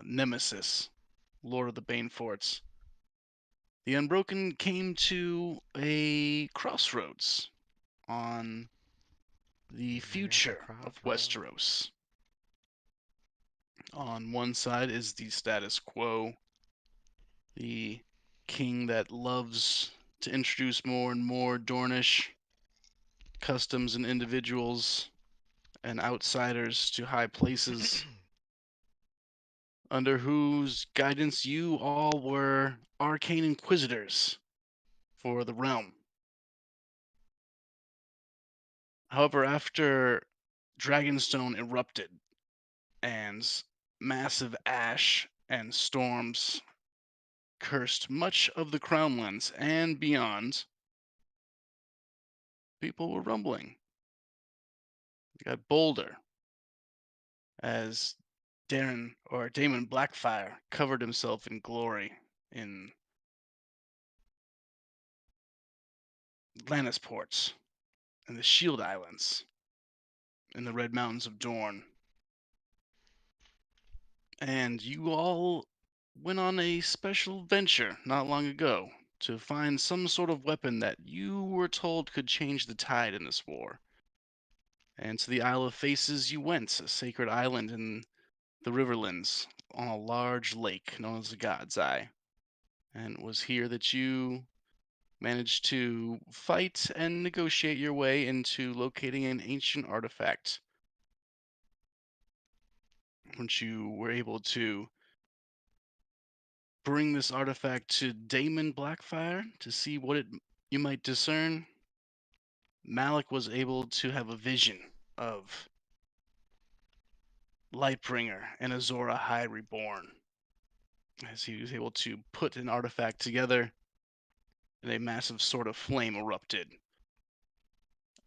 nemesis, Lord of the Baneforts. The Unbroken came to a crossroads on the They're at the future of crossroads. Westeros. On one side is the status quo, the king that loves to introduce more and more Dornish customs and individuals and outsiders to high places, under whose guidance you all were arcane inquisitors for the realm. However, after Dragonstone erupted and massive ash and storms cursed much of the Crownlands and beyond, people were rumbling. They got bolder as Damon Blackfire covered himself in glory in Lannisports and the Shield Islands in the Red Mountains of Dorne. And you all went on a special venture not long ago to find some sort of weapon that you were told could change the tide in this war. And to the Isle of Faces you went, a sacred island in the Riverlands on a large lake known as the God's Eye. And it was here that you managed to fight and negotiate your way into locating an ancient artifact. Once you were able to bring this artifact to Damon Blackfire to see what you might discern, Malik was able to have a vision of Lightbringer and Azora High Reborn, as he was able to put an artifact together and a massive sword of flame erupted.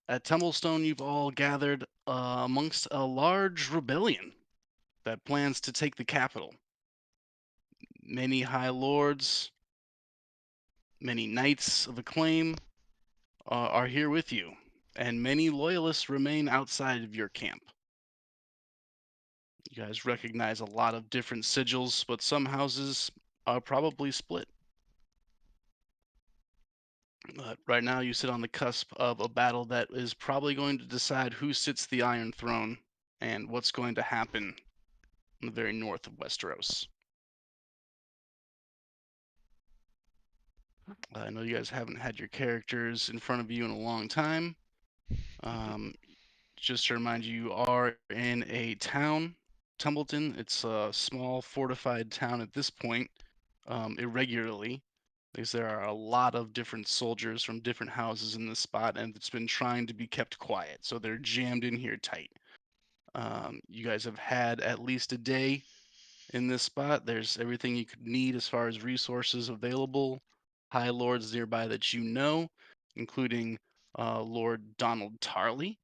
At Tumblestone, you've all gathered amongst a large rebellion that plans to take the capital. Many high lords, many knights of acclaim are here with you, and many loyalists remain outside of your camp. You guys recognize a lot of different sigils, but some houses are probably split. But right now, you sit on the cusp of a battle that is probably going to decide who sits the Iron Throne and what's going to happen in the very north of Westeros. I know you guys haven't had your characters in front of you in a long time. Um, just to remind you, you are in a town, Tumbleton. It's a small fortified town at this point, irregularly, because there are a lot of different soldiers from different houses in this spot, and it's been trying to be kept quiet, so they're jammed in here tight. You guys have had at least a day in this spot. There's everything you could need as far as resources available, high lords nearby that you know, including Lord Donald Tarley.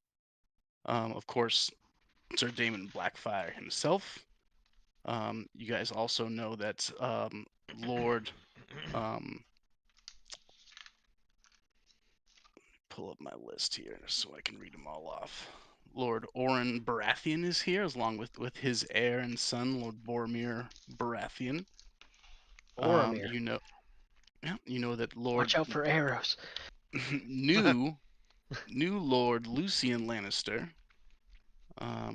Of course, Sir Damon Blackfire himself. You guys also know that Lord, um, pull up my list here so I can read them all off. Lord Oren Baratheon is here, along with his heir and son, Lord Boromir Baratheon. Boromir. You know, yeah, you know that Lord Watch out for arrows. new new Lord Lucian Lannister,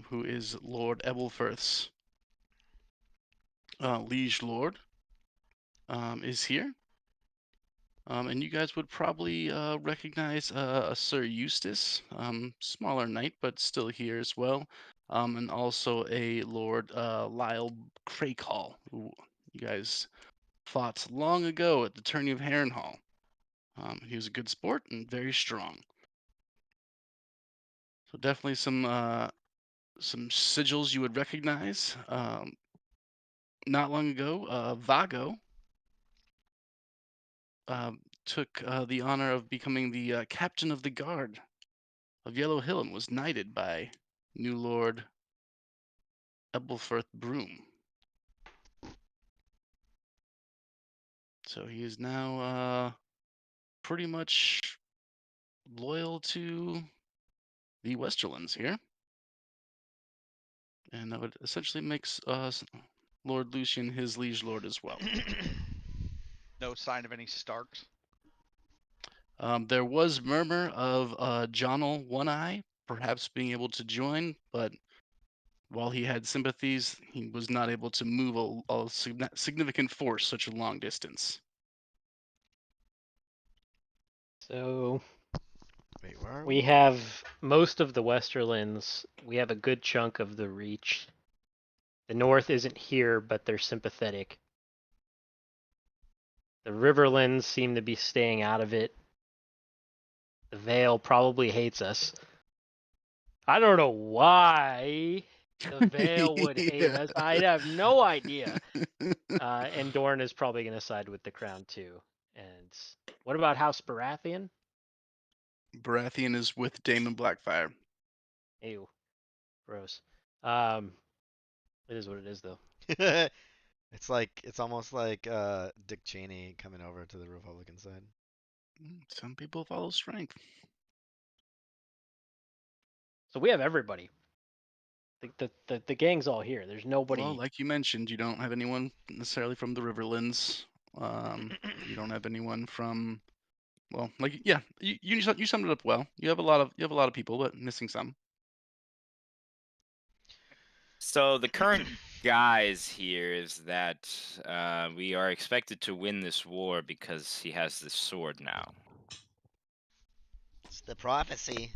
who is Lord Ebelfirth's liege lord, is here. And you guys would probably recognize a Sir Eustace, smaller knight, but still here as well. And also a Lord Lyle Crakehall, who you guys fought long ago at the tourney of Harrenhal. He was a good sport and very strong. So definitely some sigils you would recognize. Not long ago, Vago took the honor of becoming the captain of the guard of Yellow Hill and was knighted by new Lord Ebelfirth Broom. So he is now pretty much loyal to the Westerlands here. And that would essentially makes Lord Lucian, his liege lord as well. No sign of any Starks. There was murmur of Jonel One Eye perhaps being able to join, but while he had sympathies, he was not able to move a significant force such a long distance. So Wait, where are we have most of the Westerlands. We have a good chunk of the Reach. The North isn't here, but they're sympathetic. The Riverlands seem to be staying out of it. The Vale probably hates us. I don't know why the Vale would hate us. I have no idea. And Dorne is probably going to side with the Crown too. And what about House Baratheon? Baratheon is with Daemon Blackfire. Ew, gross. It is what it is, though. It's almost like Dick Cheney coming over to the Republican side. Some people follow strength. So we have everybody. The gang's all here. There's nobody. Well, like you mentioned, you don't have anyone necessarily from the Riverlands. You don't have anyone from. Well, like yeah, you summed it up well. You have a lot of people, but missing some. So the current guise here is that we are expected to win this war because he has this sword now. It's the prophecy.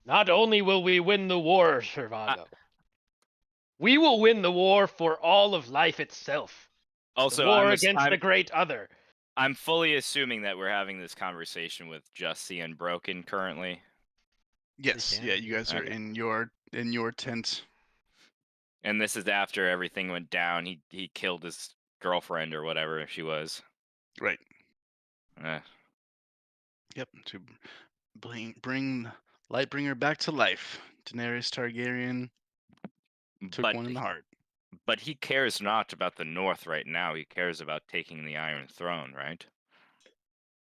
Not only will we win the war, Servago, we will win the war for all of life itself. Also, the war against the great other. I'm fully assuming that we're having this conversation with Justy and Broken currently. Yes, yeah, you guys are in your tent. And this is after everything went down. He killed his girlfriend or whatever she was. Right. Uh, Yep. To bring Lightbringer back to life. Daenerys Targaryen took one in the heart. But he cares not about the North right now. He cares about taking the Iron Throne, right?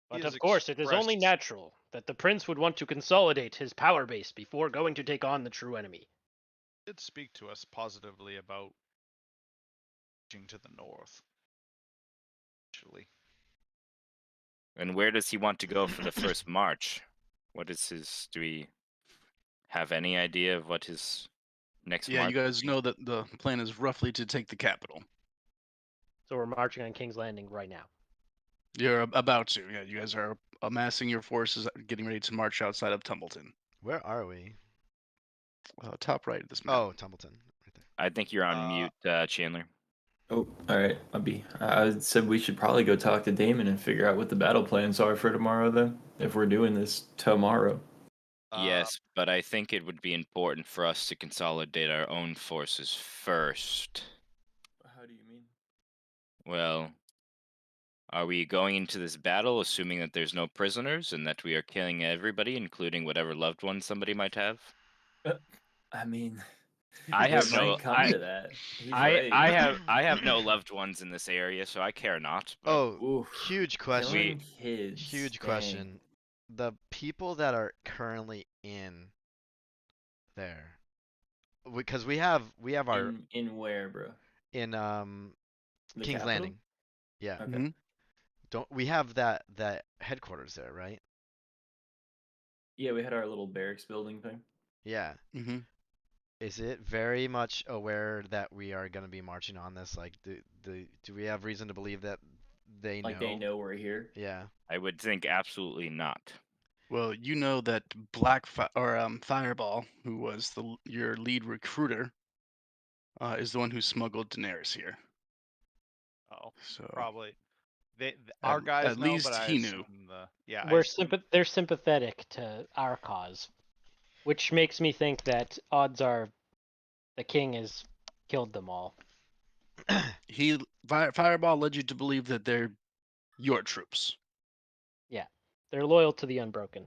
But of course, it is only natural that the prince would want to consolidate his power base before going to take on the true enemy. He did speak to us positively about marching to the north. Actually. And where does he want to go for the first march? What is his? Do we have any idea of what his next march? Yeah, you guys know that the plan is roughly to take the capital. So we're marching on King's Landing right now. You're about to. Yeah, you guys are amassing your forces, getting ready to march outside of Tumbleton. Where are we? Top right of this map. Oh, Tumbleton. Right there. I think you're on mute, Chandler. Oh, all right. I said we should probably go talk to Damon and figure out what the battle plans are for tomorrow, then, if we're doing this tomorrow. Yes, but I think it would be important for us to consolidate our own forces first. How do you mean? Well, are we going into this battle assuming that there's no prisoners and that we are killing everybody, including whatever loved ones somebody might have? I mean, I have no. come to that. I have no loved ones in this area, so I care not. But Oh, huge question. Killing kids. Huge dang. question. The people that are currently in there, because we have our in where, bro? in The King's capital? Landing. Yeah. Okay. Mm-hmm. Don't we have that headquarters there, right? Yeah, we had our little barracks building thing. Yeah. Mm-hmm. Is it very much aware that we are going to be marching on this? Like, do we have reason to believe that they know? Like they know we're here. Yeah. I would think absolutely not. Well, you know that Fireball, who was your lead recruiter, is the one who smuggled Daenerys here. Oh, so probably. Our guys at know, least but he knew. They're sympathetic to our cause, which makes me think that odds are the king has killed them all. Fireball led you to believe that they're your troops. Yeah, they're loyal to the Unbroken.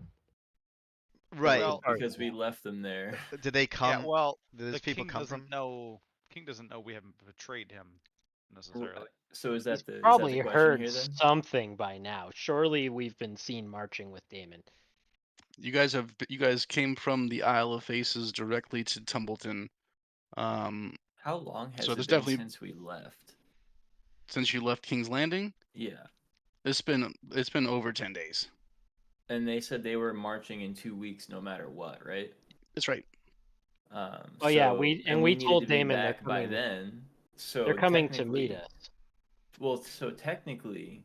Right. Well, Because we left them there. Did they come? Yeah, well, did those people come from? King doesn't know we haven't betrayed him necessarily. So is that the probably is that the question heard here, then? something by now. Surely we've been seen marching with Daemon. You guys came from the Isle of Faces directly to Tumbleton. How How long has So it there's been definitely since we left? since you left King's Landing, Yeah. it's been over 10 days. And they said they were marching in 2 weeks no matter what, right? That's right. Oh yeah, So we we needed told to be Damon they're back by coming. then. They're So coming to meet technically, us. well, so technically,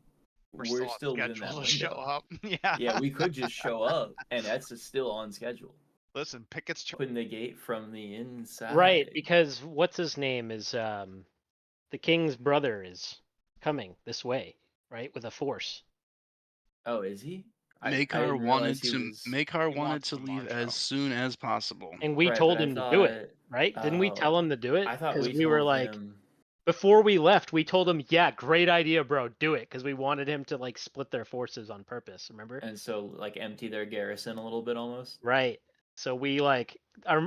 We're we're still on still within that schedule to show window. up. Yeah. Yeah, we could just show up, and that's still on schedule. Listen, Pickett's Open the gate from the inside. Right, because what's his name is the king's brother is coming this way, right, with a force. Oh, is he? I Makar didn't realize he was. He wants to leave march as out. soon as possible. And we Right, told but I him to do it, thought. right? Didn't we tell him to do it? I thought Because we we were told like, him. before we left, we told him, yeah, great idea, bro, do it, because we wanted him to like split their forces on purpose. Remember? And so, like, empty their garrison a little bit almost. Right. So we like,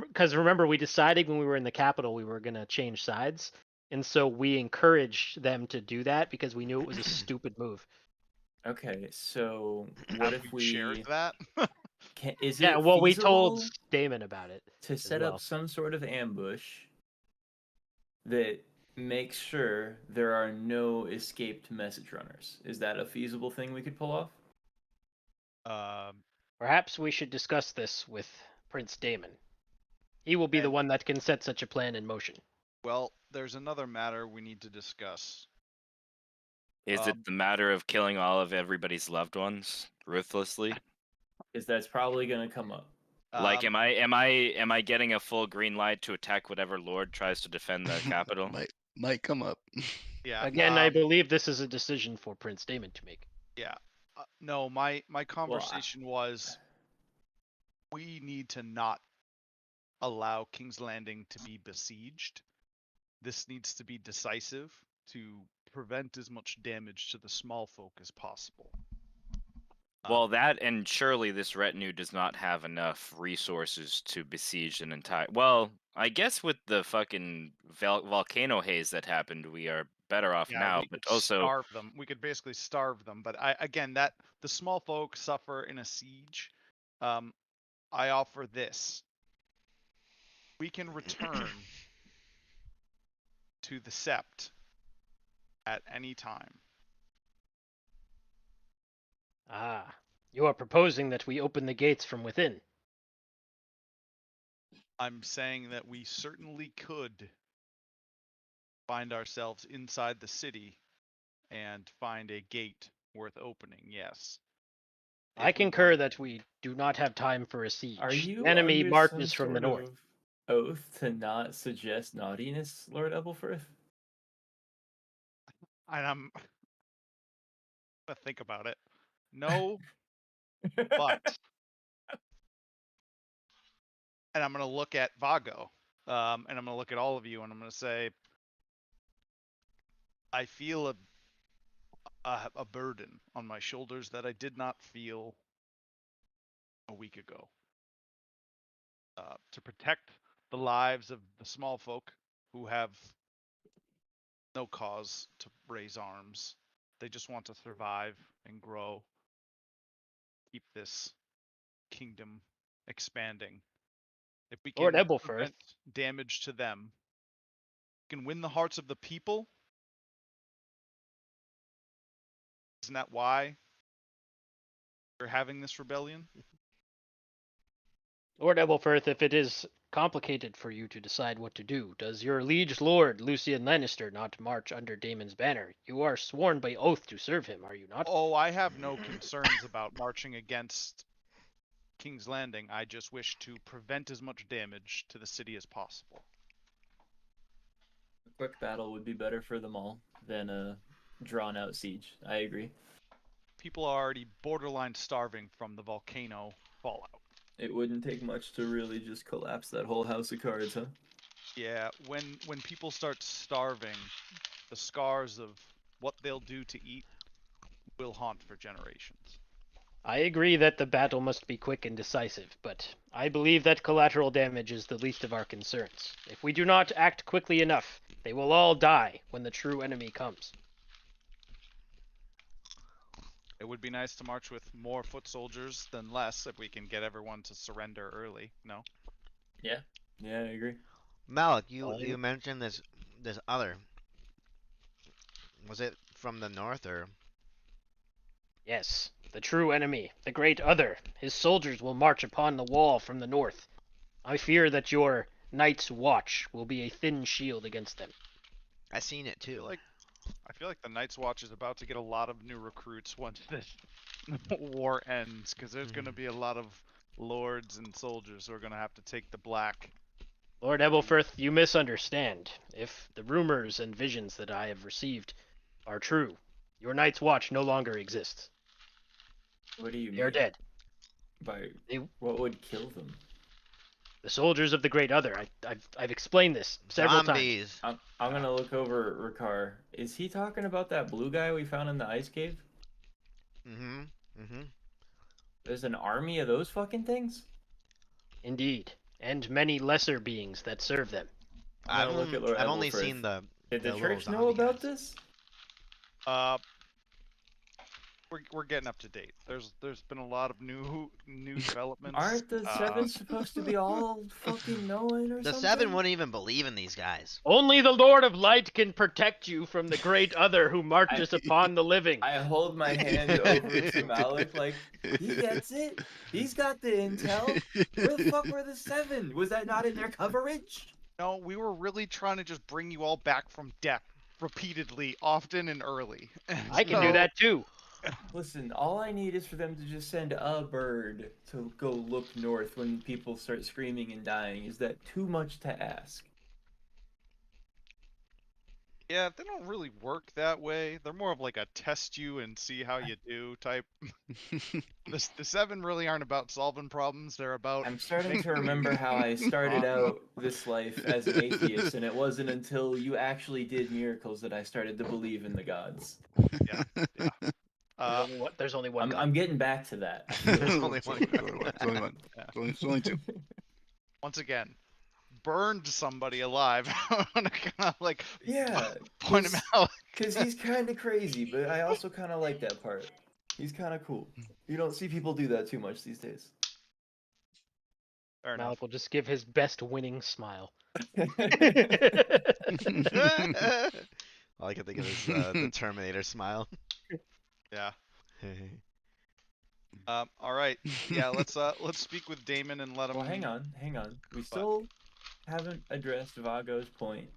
because remember we decided when we were in the capital we were gonna change sides, and so we encouraged them to do that because we knew it was a stupid move. Okay, so Have what if we shared we that? is Yeah, it well, we told feasible Damon about it to as set well. up some sort of ambush that makes sure there are no escaped message runners? Is that a feasible thing we could pull off? Perhaps we should discuss this with Prince Damon. He will be the And- one that can set such a plan in motion. Well, there's another matter we need to discuss. Is it the matter of killing all of everybody's loved ones ruthlessly? Because that's probably going to come up. Like, Um, am I getting a full green light to attack whatever lord tries to defend the capital? Might come up. Yeah. Again, I believe this is a decision for Prince Damon to make. Yeah. No, my conversation was we need to not allow King's Landing to be besieged. This needs to be decisive to prevent as much damage to the small folk as possible. Well, that and surely this retinue does not have enough resources to besiege an entire. Well, I guess with the fucking volcano haze that happened, we are better off Yeah, now. we But could also, starve them. We could basically starve them. But that the small folk suffer in a siege. I offer this. We can return to the Sept at any time. Ah, you are proposing that we open the gates from within. I'm saying that we certainly could find ourselves inside the city and find a gate worth opening, yes. I If we concur wanted- that we do not have time for a siege. Are you The enemy under marches some from the sort north. of oath to not suggest naughtiness, Lord Ebelfirth? And I'm gonna think about it. No, but and I'm gonna look at Vago, and I'm gonna look at all of you, and I'm gonna say, I feel a burden on my shoulders that I did not feel a week ago. To protect the lives of the small folk who have no cause to raise arms. They just want to survive and grow, keep this kingdom expanding. If we Lord can Ebelfirth. prevent damage to them, we can win the hearts of the people. Isn't that why we're having this rebellion? Lord Ebelfirth, if it is complicated for you to decide what to do, does your liege lord, Lucian Lannister, not march under Daemon's banner? You are sworn by oath to serve him, are you not? Oh, I have no concerns about marching against King's Landing. I just wish to prevent as much damage to the city as possible. A quick battle would be better for them all than a drawn-out siege. I agree. People are already borderline starving from the volcano fallout. It wouldn't take much to really just collapse that whole house of cards, huh? Yeah, when people start starving, the scars of what they'll do to eat will haunt for generations. I agree that the battle must be quick and decisive, but I believe that collateral damage is the least of our concerns. If we do not act quickly enough, they will all die when the true enemy comes. It would be nice to march with more foot soldiers than less if we can get everyone to surrender early. No? Yeah. Yeah, I agree. Malik, you Well, you mentioned this other. Was it from the north or? Yes, the true enemy, the great other. His soldiers will march upon the wall from the north. I fear that your Night's Watch will be a thin shield against them. I seen it too. I feel like the Night's Watch is about to get a lot of new recruits once this war ends, because there's going to be a lot of lords and soldiers who are going to have to take the black. Lord Ebelfirth, you misunderstand. If the rumors and visions that I have received are true, your Night's Watch no longer exists. What do you They are mean? dead. By They- what would kill them? The soldiers of the Great Other. I've explained this several times. Zombies. I'm gonna look over at Ricard. Is he talking about that blue guy we found in the ice cave? Mm-hmm. Mm-hmm. There's an army of those fucking things? Indeed, and many lesser beings that serve them. I'm gonna look at Lord I've only Ebelfirth. seen the. Did the little church know zombie about guys. this? We're getting up to date. There's been a lot of new developments. Aren't the seven supposed to be all fucking knowing or The something? seven wouldn't even believe in these guys. Only the Lord of Light can protect you from the Great Other who marches upon the living. I hold my hand over to Malik like, he gets it. He's got the intel. Where the fuck were the seven? Was that not in their coverage? No, we were really trying to just bring you all back from death repeatedly, often and early. I can do that too. Listen, all I need is for them to just send a bird to go look north when people start screaming and dying. Is that too much to ask? Yeah, they don't really work that way. They're more of like a test you and see how you do type. The seven really aren't about solving problems. They're about. I'm starting to remember how I started out this life as an atheist, and it wasn't until you actually did miracles that I started to believe in the gods. Yeah. There's only one God. I'm getting back to that. There's only one. It's only one. It's only two. Once again, burned somebody alive. I want to kind of like Yeah, point him out. because he's kind of crazy, but I also kind of like that part. He's kind of cool. You don't see people do that too much these days. Fair enough. Malik will just give his best winning smile. All I can think of is the Terminator smile. Yeah. All right. Yeah. Let's speak with Damon and let him. Well, hang on. We still haven't addressed Vago's point.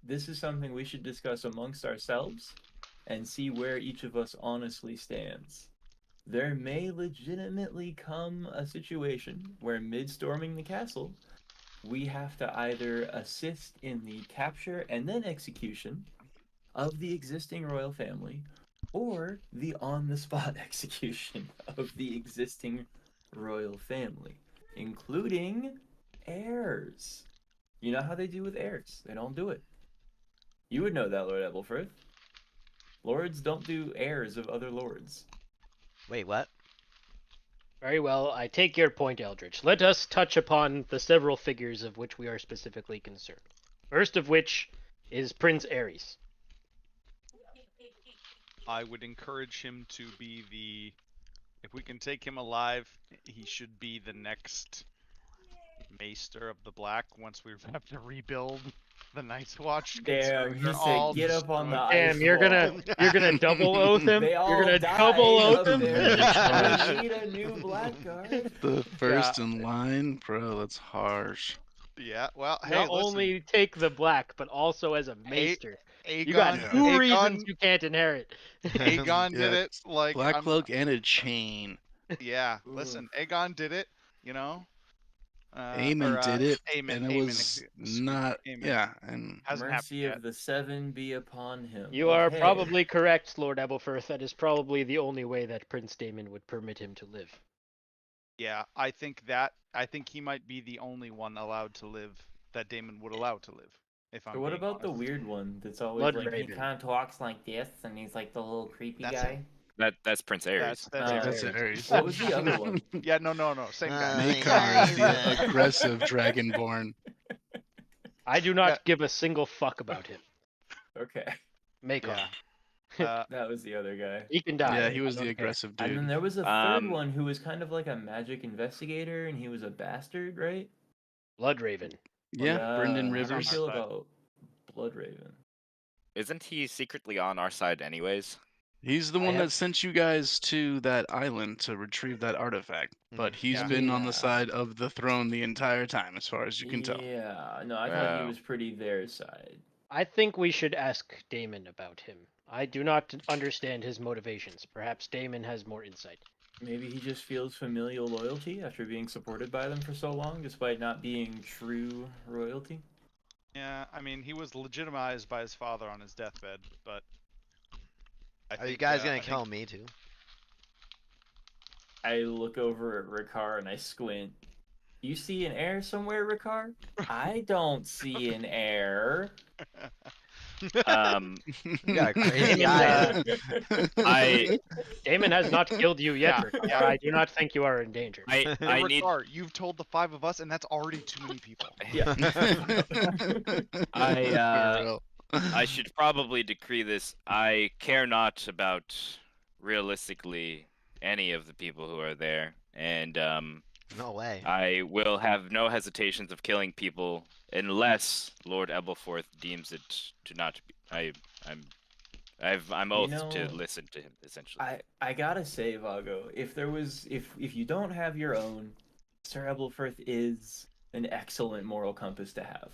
This is something we should discuss amongst ourselves and see where each of us honestly stands. There may legitimately come a situation where mid-storming the castle, we have to either assist in the capture and then execution of the existing royal family, or the on-the-spot execution of the existing royal family, including heirs. You know how they do with heirs. They don't do it. You would know that, Lord Ebelfirth. Lords don't do heirs of other lords. Wait, what? Very well, I take your point, Eldritch. Let us touch upon the several figures of which we are specifically concerned. First of which is Prince Ares. I would encourage him to be the. If we can take him alive, he should be the next Maester of the Black once we have to rebuild the Night's Watch. Damn, he they're said all get up on the destroyed. ice Damn, you're gonna double oath him? They all You're gonna died double up oath him? there. I need a new blackguard. The first in line, bro. That's harsh. Yeah. Well, hey, Not listen. only take the black, but also as a maester. Aegon, You got two reasons Aegon, you can't inherit. Aegon did Yeah, it. Like Black I'm- cloak and a chain. Yeah. Listen, Aegon did it. You know. Aemon did it, Aemon, and it Aemon, was excuse me, not. Aemon. Yeah, and Hasn't happened Mercy yet. of the seven be upon him. You are Okay. probably correct, Lord Ebelfirth. That is probably the only way that Prince Daemon would permit him to live. Yeah, I think he might be the only one allowed to live that Damon would allow to live. If I'm. So what being about the honest. weird one that's always Blood like he Raven. kind of talks like this and he's like the little creepy That's guy? That's Prince Ares. That's Oh, that's Ares. Ares. What was the other one? Yeah, no, same guy. Maekar is the aggressive dragonborn. I do not Yeah. give a single fuck about him. Okay, Maekar. Yeah. that was the other guy. He can die. Yeah, he was I the don't care. aggressive And then dude. there was a third Um, one who was kind of like a magic investigator, and he was a bastard, right? Blood Raven. Yeah, Brendan How do you Rivers. feel about Bloodraven? Isn't he secretly on our side anyways? He's the I one that have- sent you guys to that island to retrieve that artifact, but he's Yeah. been on Yeah. the side of the throne the entire time, as far as you can tell. Yeah, no, I thought he Oh. was pretty their side. I think we should ask Damon about him. I do not understand his motivations. Perhaps Damon has more insight. Maybe he just feels familial loyalty after being supported by them for so long, despite not being true royalty. Yeah, I mean, he was legitimized by his father on his deathbed, but Are you guys gonna kill me too? I look over at Ricard and I squint. You see an heir somewhere, Ricard? I don't see an heir. You got a crazy Damon, eye. Damon has not killed you yet, Yeah, Rickard. yeah. I do not think you are in danger. I need. Ricard, you've told the 5 of us, and that's already too many people. Yeah. I should probably decree this. I care not about realistically any of the people who are there, and No way. I will have no hesitations of killing people unless Lord Ebelforth deems it to not be. I'm oath to know, listen to him essentially. I gotta say, Vago, if you don't have your own, Sir Ebelfirth is an excellent moral compass to have.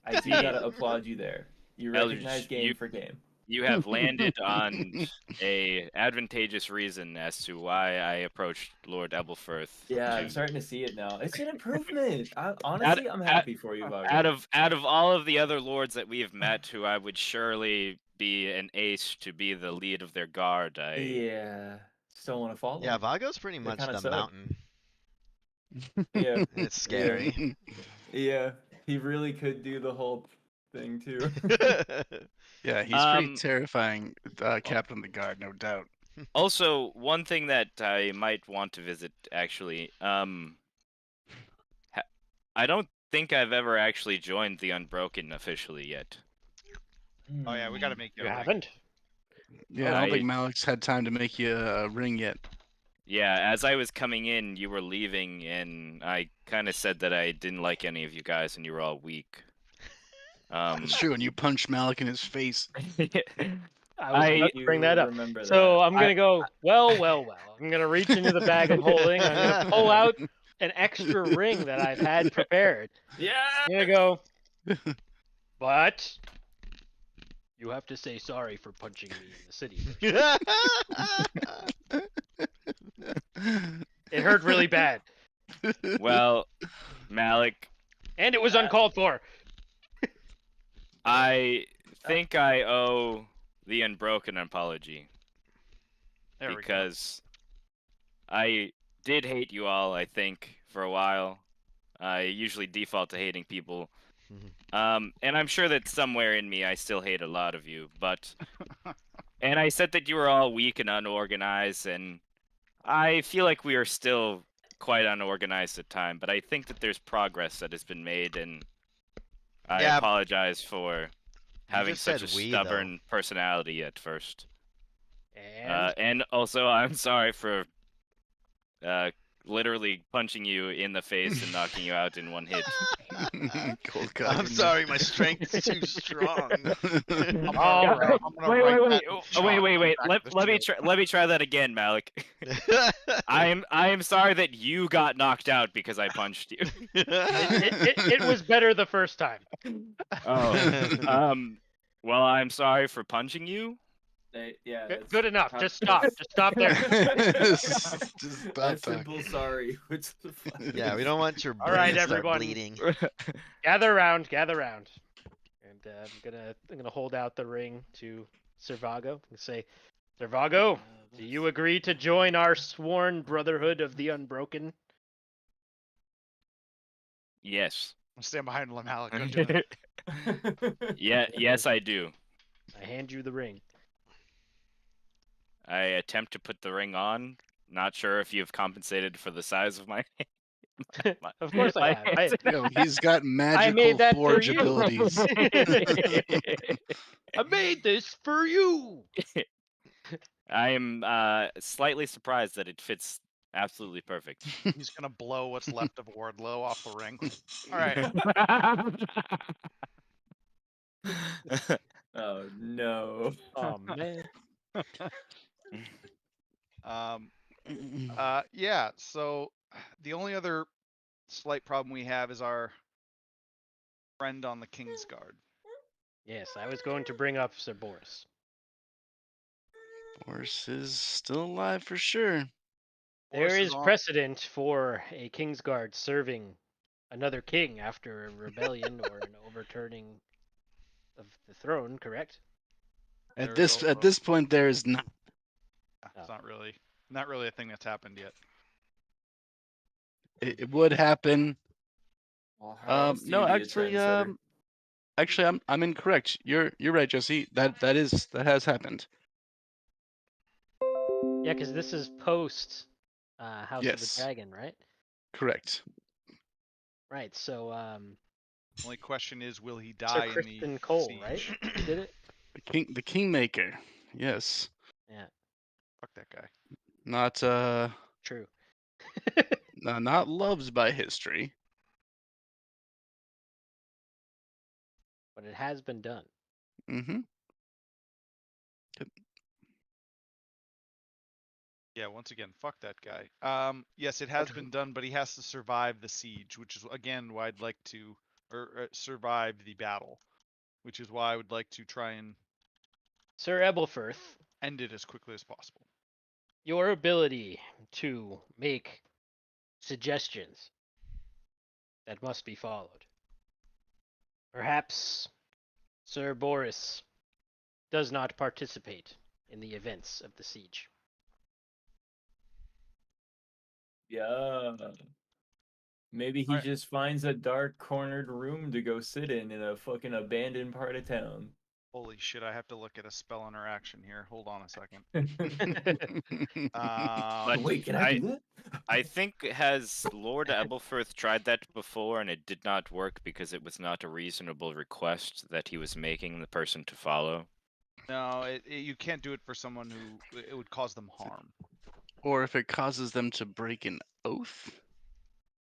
I do gotta applaud you there. You Eldridge, recognize game for game. You have landed on a advantageous reason as to why I approached Lord Ebelforth. Yeah, I'm starting to see it now. It's an improvement. Honestly, I'm happy for you, Vago. Out of all of the other lords that we have met, who I would surely be an ace to be the lead of their guard, Yeah, still want to follow. Yeah, Vago's pretty much kinda the suck. mountain. Yeah, It's scary. yeah. He really could do the whole thing too. Yeah, he's pretty terrifying, Captain of the Guard, no doubt. Also, one thing that I might want to visit, actually, I don't think I've ever actually joined the Unbroken officially yet. Oh yeah, we gotta make You it. haven't? Yeah, I don't think Malik's had time to make you a ring yet. Yeah, as I was coming in, you were leaving, and I kind of said that I didn't like any of you guys, and you were all weak. It's true, and you punched Malik in his face. I was about to bring that up. Remember So that. I'm gonna go. Well. I'm gonna reach into the bag of holding. I'm gonna pull out an extra ring that I've had prepared. Yeah. I'm gonna go. But you have to say sorry for punching me in the city. It hurt really bad, Well, Malik, and it was uncalled for. I think I owe the Unbroken an apology. There we go. Because I did hate you all, I think, for a while. I usually default to hating people. And I'm sure that somewhere in me I still hate a lot of you, but... And I said that you were all weak and unorganized, and I feel like we are still quite unorganized at times, but I think that there's progress that has been made, and I apologize for having such a stubborn personality at first. And also, I'm sorry for literally punching you in the face and knocking you out in one hit. I'm sorry, my strength is too strong. All right. Wait. Let me try that again, Malik. I am sorry that you got knocked out because I punched you. It was better the first time. Oh. Well, I'm sorry for punching you. Yeah. Good enough. Just stop. Just stop there. Just A simple sorry. Yeah, we don't want your brain All right, to start everyone. bleeding. Gather round. And I'm gonna hold out the ring to Servago and say, Servago, do you agree to join our sworn Brotherhood of the Unbroken? Yes. I'll stand behind Malik. Don't do it. Yes, I do. I hand you the ring. I attempt to put the ring on. Not sure if you've compensated for the size of my. Of course I have. Yo, he's got I magical made that forge for you. abilities. I made this for you. I am slightly surprised that it fits Absolutely perfect. He's gonna blow what's left of Wardlow off the ring. All right. Oh no. Oh man. Yeah. So the only other slight problem we have is our friend on the King's Guard. Yes, I was going to bring up Sir Boris. Boris is still alive for sure. There Boris is on- precedent for a Kingsguard serving another king after a rebellion or an overturning of the throne, correct? There At is this also- point, there is not. It's not really a thing that's happened yet. It would happen. Well, how else do No, you be a actually, trendsetter? I'm incorrect. You're right, Jesse. That has happened. Yeah, because this is post House of the Yes. Dragon, right? Correct. Right. So Only question is, will he Sir die in Kristen the Cole, siege? right? He did it. The Kingmaker. Yes. Yeah. Fuck that guy. Not True. not loved by history. But it has been done. Mm-hmm. Yeah, once again, fuck that guy. Yes, it has been done, but he has to survive the siege, which is again why I'd like to, or survive the battle, which is why I would like to try and Sir Ebelfirth, end it as quickly as possible. your ability to make suggestions that must be followed. Perhaps Sir Boris does not participate in the events of the siege. Yeah. Maybe he Alright. just finds a dark cornered room to go sit in a fucking abandoned part of town. Holy shit, I have to look at a spell interaction here. Hold on a second. But Wait, can I do that? I think has Lord Ebelfirth tried that before and it did not work because it was not a reasonable request that he was making the person to follow. No, you can't do it for someone who it would cause them harm. Or if it causes them to break an oath.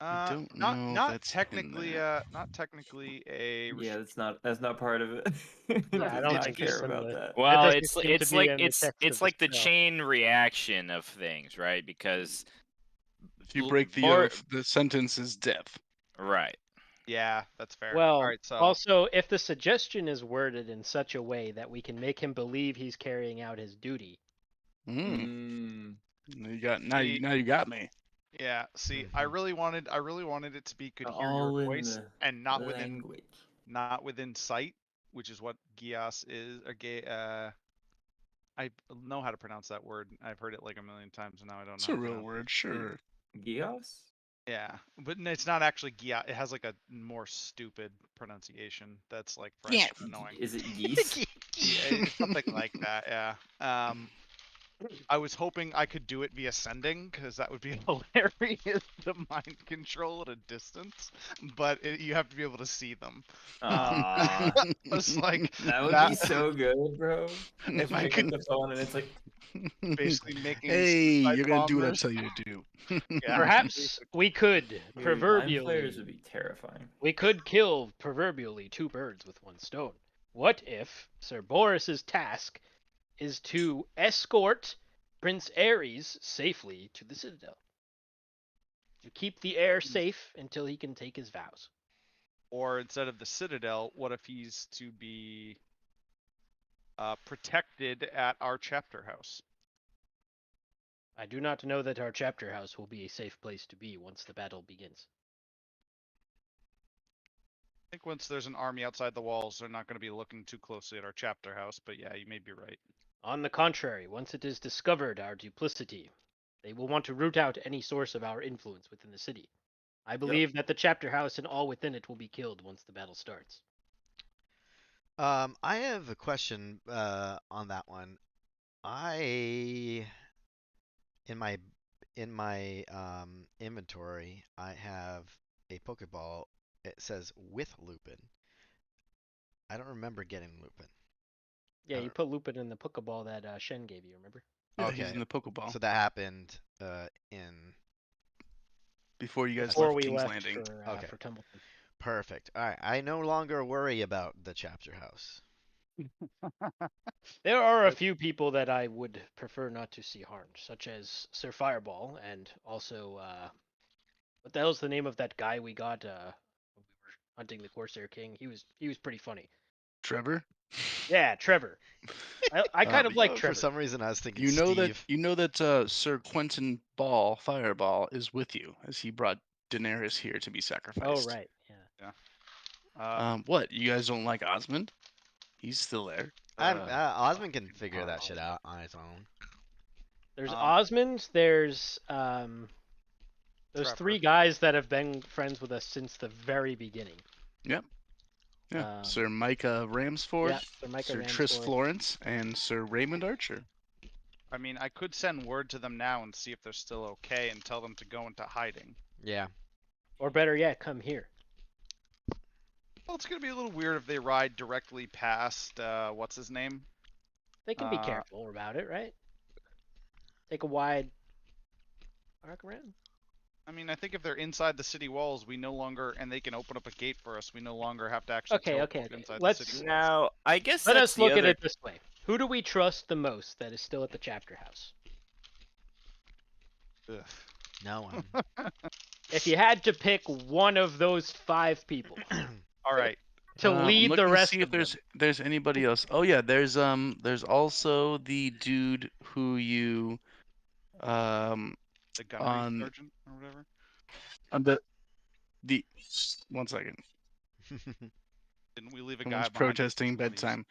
I don't know if Not that's in technically. there. Not technically a. Yeah, that's not part of it. Yeah, Does I don't not think care it's in about the- that. Well, doesn't it's seem to it's be like in the text it's of like the the spell. chain reaction of things, right? Because If you break the Bor- oath, the sentence is death. right. Yeah, that's fair. Well, all right. So also, if the suggestion is worded in such a way that we can make him believe he's carrying out his duty, Mm. Mm. You got See- now you got me. yeah. See, I really wanted it to be could hear All your in voice the and not within language. sight, which is what Gias is. Or I know how to pronounce that word. I've heard it like a million times, and now I don't It's know. a how to real pronounce word, sure. Gios? Yeah, but it's not actually Gia. It has like a more stupid pronunciation. That's like French Yeah. and annoying. Is it geese? Yeah, it's something like that. Yeah. I was hoping I could do it via sending because that would be hilarious to mind control at a distance. But you have to be able to see them. Aw, I was like, that would be so good, bro. if I Pick could up the phone and it's like, basically making. Hey, suicide you're gonna do what I bombers. tell you to do. Yeah. perhaps we could dude, mind proverbially flayers would be terrifying. we could kill proverbially two birds with one stone. What if Sir Boris's task is to escort Prince Ares safely to the Citadel? To keep the heir safe until he can take his vows. Or instead of the Citadel, what if he's to be protected at our chapter house? I do not know that our chapter house will be a safe place to be once the battle begins. I think once there's an army outside the walls, they're not going to be looking too closely at our chapter house. But yeah, you may be right. On the contrary, once it is discovered our duplicity, they will want to root out any source of our influence within the city. I believe that the chapter house and all within it will be killed once the battle starts. I have a question on that one. I in my inventory, I have a Pokeball. It says with Lupin. I don't remember getting Lupin. Yeah, you put Lupin in the Pokeball that Shen gave you, remember? Yeah, he's Okay. in the Pokeball So that happened in before you guys Before left we King's left Landing. Okay. for Templeton. perfect. All right. I no longer worry about the chapter house. There are a few people that I would prefer not to see harmed, such as Sir Fireball, and also what the hell's the name of that guy we got when we were hunting the Corsair King? He was pretty funny. Trevor, Yeah, Trevor. I kind of like For Trevor. some reason, I was thinking you know Steve. that Sir Quentin Fireball, is with you, as he brought Daenerys here to be sacrificed. Oh right, yeah. What? You guys don't like Osmond? He's still there. Osmond can figure that shit out on his own. There's Um, Osmond. There's those Trevor. 3 guys that have been friends with us since the very beginning. Yeah, Um, Sir Micah Ramsford, Yeah, Sir Micah Sir Tris Ramsford. Florence, and Sir Raymond Archer. I mean, I could send word to them now and see if they're still okay and tell them to go into hiding. Yeah. Or better yet, come here. Well, it's gonna be a little weird if they ride directly past what's his name? They can be careful about it, right? Take a wide arc around. I mean, I think if they're inside the city walls, we no longer, and they can open up a gate for us. We no longer have to actually Okay, teleport okay. inside Let's- the city walls. Now, I guess Let that's us the look at other- it this way. Who do we trust the most that is still at the chapter house? Ugh. No one. If you had to pick one of those 5 people All right. to I'm lead the looking to rest see of if them, there's anybody else. Oh yeah, there's also the dude who you The gunnery on sergeant or whatever. on the 1 second. Didn't we leave a guy Someone's behind? protesting Please. bedtime.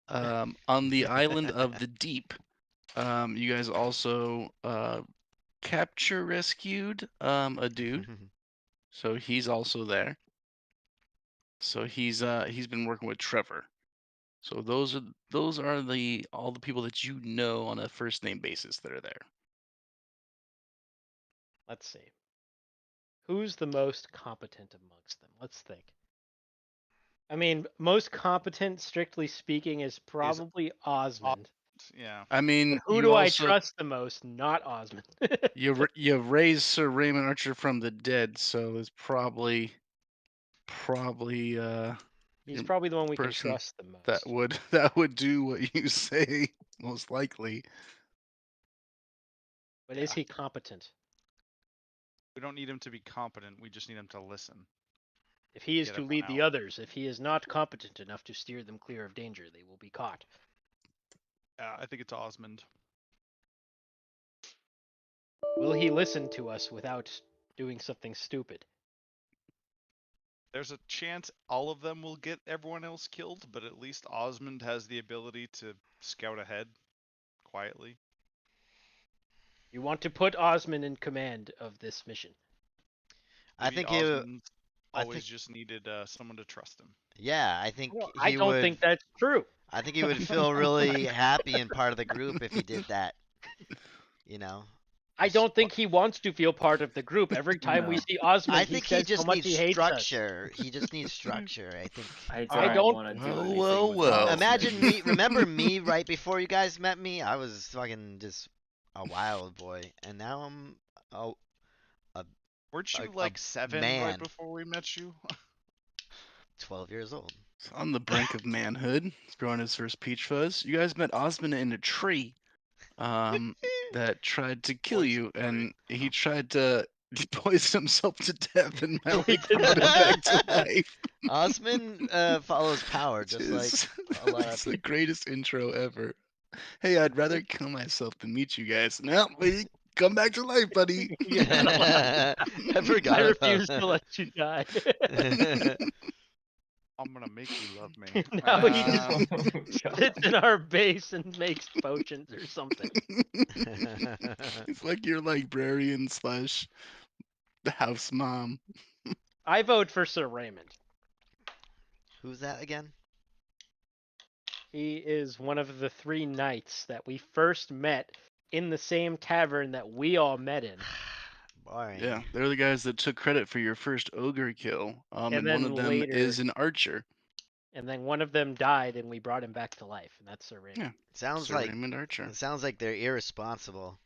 On the island of the deep, you guys also capture rescued a dude, so he's also there. So he's been working with Trevor. So those are all the people that you know on a first name basis that are there. let's see. Who's the most competent amongst them? Let's think. I mean, most competent, strictly speaking, is probably Osmond. Yeah. I mean, But who you do I also trust the most? Not Osmond. you raised Sir Raymond Archer from the dead, so it's probably He's your probably the one we can person trust the most. that would do what you say most likely. But is he competent? We don't need him to be competent. We just need him to listen. If he is Get to everyone lead the out. others, if he is not competent enough to steer them clear of danger, they will be caught. Yeah, I think it's Osmond. Will he listen to us without doing something stupid? There's a chance all of them will get everyone else killed, but at least Osmond has the ability to scout ahead quietly. You want to put Osmond in command of this mission. I Maybe think he. Osmond's I always think- just needed someone to trust him. Yeah, I think Well, he I don't would. think that's true. I think he would feel really happy and part of the group if he did that. You know. I don't think he wants to feel part of the group. Every time we No. see Osmond, I think he says just how much needs he hates us. structure. He just needs structure. I think. I don't- want to do Well, anything well, with well. Osmond. Imagine me. Remember me right before you guys met me? I was fucking just a wild boy, and now I'm. Oh, Weren't you A like 7 man. right before we met you? 12 years old. He's on the brink of manhood. He's growing his first peach fuzz. You guys met Osmond in a tree that tried to kill Poison you, tree. and he tried to poison himself to death, and Malik brought him back to life. Osmond follows power, Which just like is- a lot that's of the greatest intro ever. Hey, I'd rather kill myself than meet you guys. No, wait, come back to life, buddy. I forgot I about refuse that. to let you die. I'm gonna make you love me. Now he just Um, sits in our base and makes potions or something. It's like your librarian / the house mom. I vote for Sir Raymond. Who's that again? He is one of the 3 knights that we first met in the same tavern that we all met in. Boring. Yeah, they're the guys that took credit for your first ogre kill. And And one then of them later- is an archer. and then one of them died, and we brought him back to life, and that's Sir Raymond. Yeah. Sounds Sir like Raymond Archer. it sounds like they're irresponsible.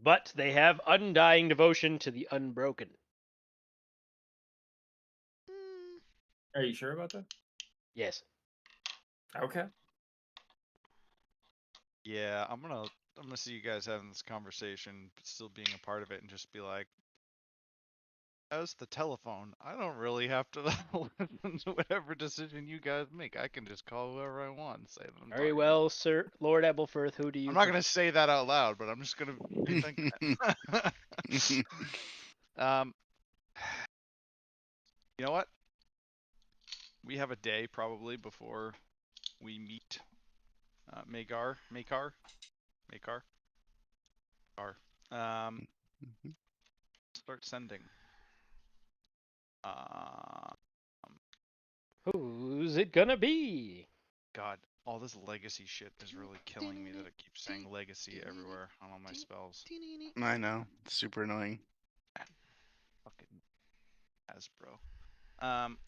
But they have undying devotion to the unbroken. Are you sure about that? Yes. Okay. Yeah, I'm gonna see you guys having this conversation, but still being a part of it, and just be like, as the telephone, I don't really have to listen to whatever decision you guys make. I can just call whoever I want and say that I'm Very talking. well, Sir Lord Ebelfirth. Who do you? I'm not gonna say that out loud, but I'm just gonna be thinking it. You know what? We have a day probably before we meet Makar. Start sending. Who's it gonna be? God, all this legacy shit is really killing me that it keeps saying legacy everywhere on all my spells. I know. It's super annoying. Fucking Hasbro.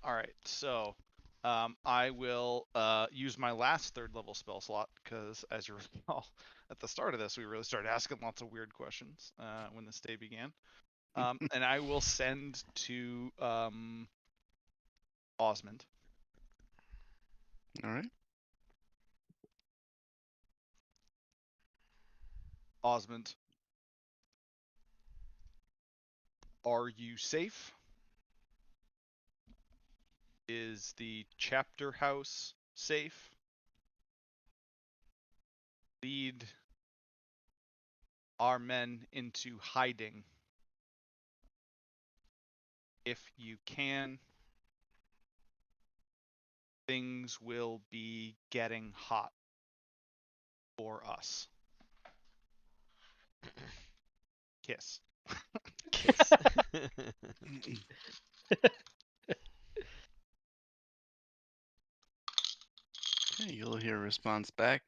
Alright, so I will use my last 3rd level spell slot, because as you recall, at the start of this, we really started asking lots of weird questions when this day began. And I will send to Osmond. All right. Osmond, are you safe? Is the chapter house safe? Lead our men into hiding. If you can, things will be getting hot for us. Kiss. Kiss. Okay, you'll hear a response back.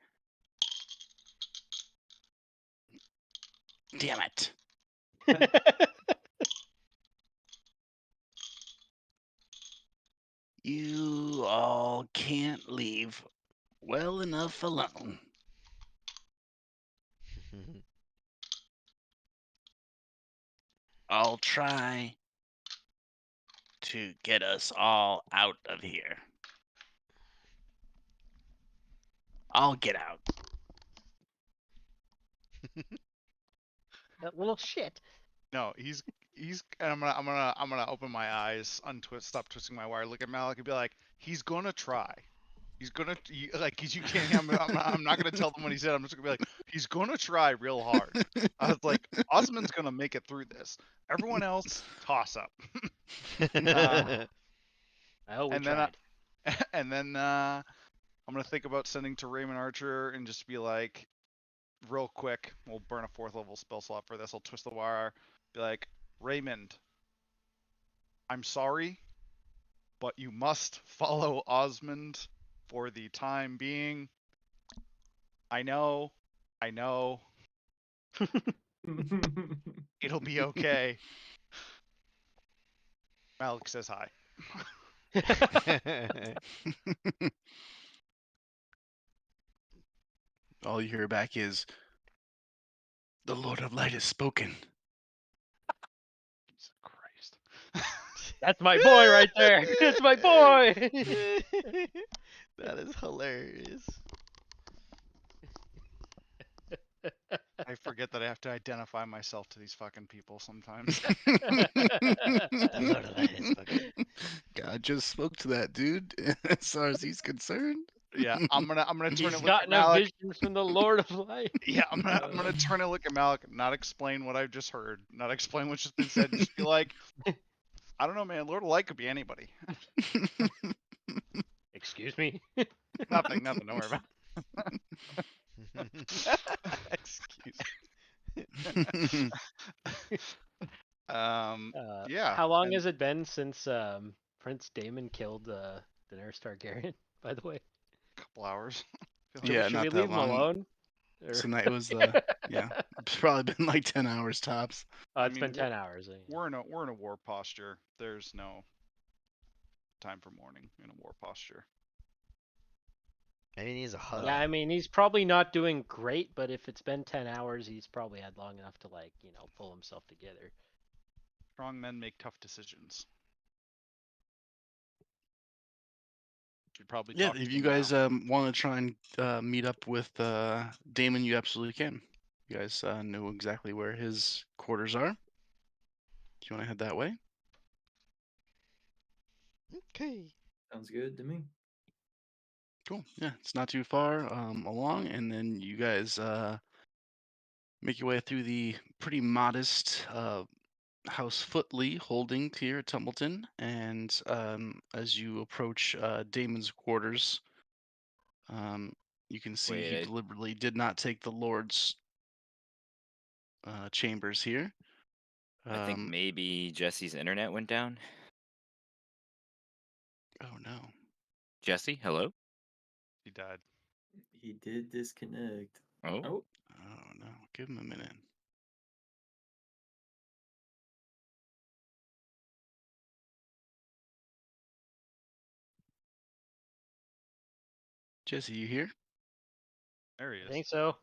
Damn it. You all can't leave well enough alone. I'll try to get us all out of here. I'll get out. That little shit. No, he's and I'm gonna open my eyes, stop twisting my wire, look at Malik and be like, he's gonna try. He's gonna like, cause you can't. I'm not gonna tell them what he said. I'm just gonna be like, he's gonna try real hard. I was like, Osmond's gonna make it through this. Everyone else, toss up. I hope we and then tried. and then I'm gonna think about sending to Raymond Archer and just be like, real quick, we'll burn a 4th level spell slot for this. I'll twist the wire. Be like, Raymond, I'm sorry, but you must follow Osmond for the time being. I know. It'll be okay. Malik says hi. All you hear back is, the Lord of Light has spoken. Jesus Christ. That's my boy right there. That's my boy. That is hilarious. I forget that I have to identify myself to these fucking people sometimes. God just spoke to that dude, as far as he's concerned. Yeah, I'm gonna turn He's and look at gotten a Malik. vision from the Lord of Light. Yeah, I'm gonna turn and look at Malik, not explain what I've just heard, not explain what's just been said, just be like, I don't know, man. Lord of Light could be anybody. Excuse me. Nothing. Don't worry about it. Excuse Yeah. How long has it been since Prince Daemon killed Daenerys Targaryen? By the way. Couple hours. Yeah, Should not we that leave him long. alone? Or... Tonight was yeah, it's probably been like 10 hours tops. It's been 10 hours. We're in a war posture. There's no time for mourning in a war posture. Maybe he needs a hug. Yeah, I mean, he's probably not doing great, but if it's been 10 hours, he's probably had long enough to, like, pull himself together. Strong men make tough decisions. Should probably Yeah, talk if to you him guys now. want to try and meet up with Damon, you absolutely can. You guys know exactly where his quarters are. Do you want to head that way? Okay. Sounds good to me. Cool. Yeah, it's not too far along, and then you guys make your way through the pretty modest House Footley holding here at Tumbleton, and as you approach Damon's quarters, you can see he Wait, deliberately did not take the Lord's chambers here. I think maybe Jesse's internet went down. Oh no. Jesse, hello? He died. He did disconnect. Oh, Oh, Oh no. Give him a minute. Jesse, you here? There he I is. think so.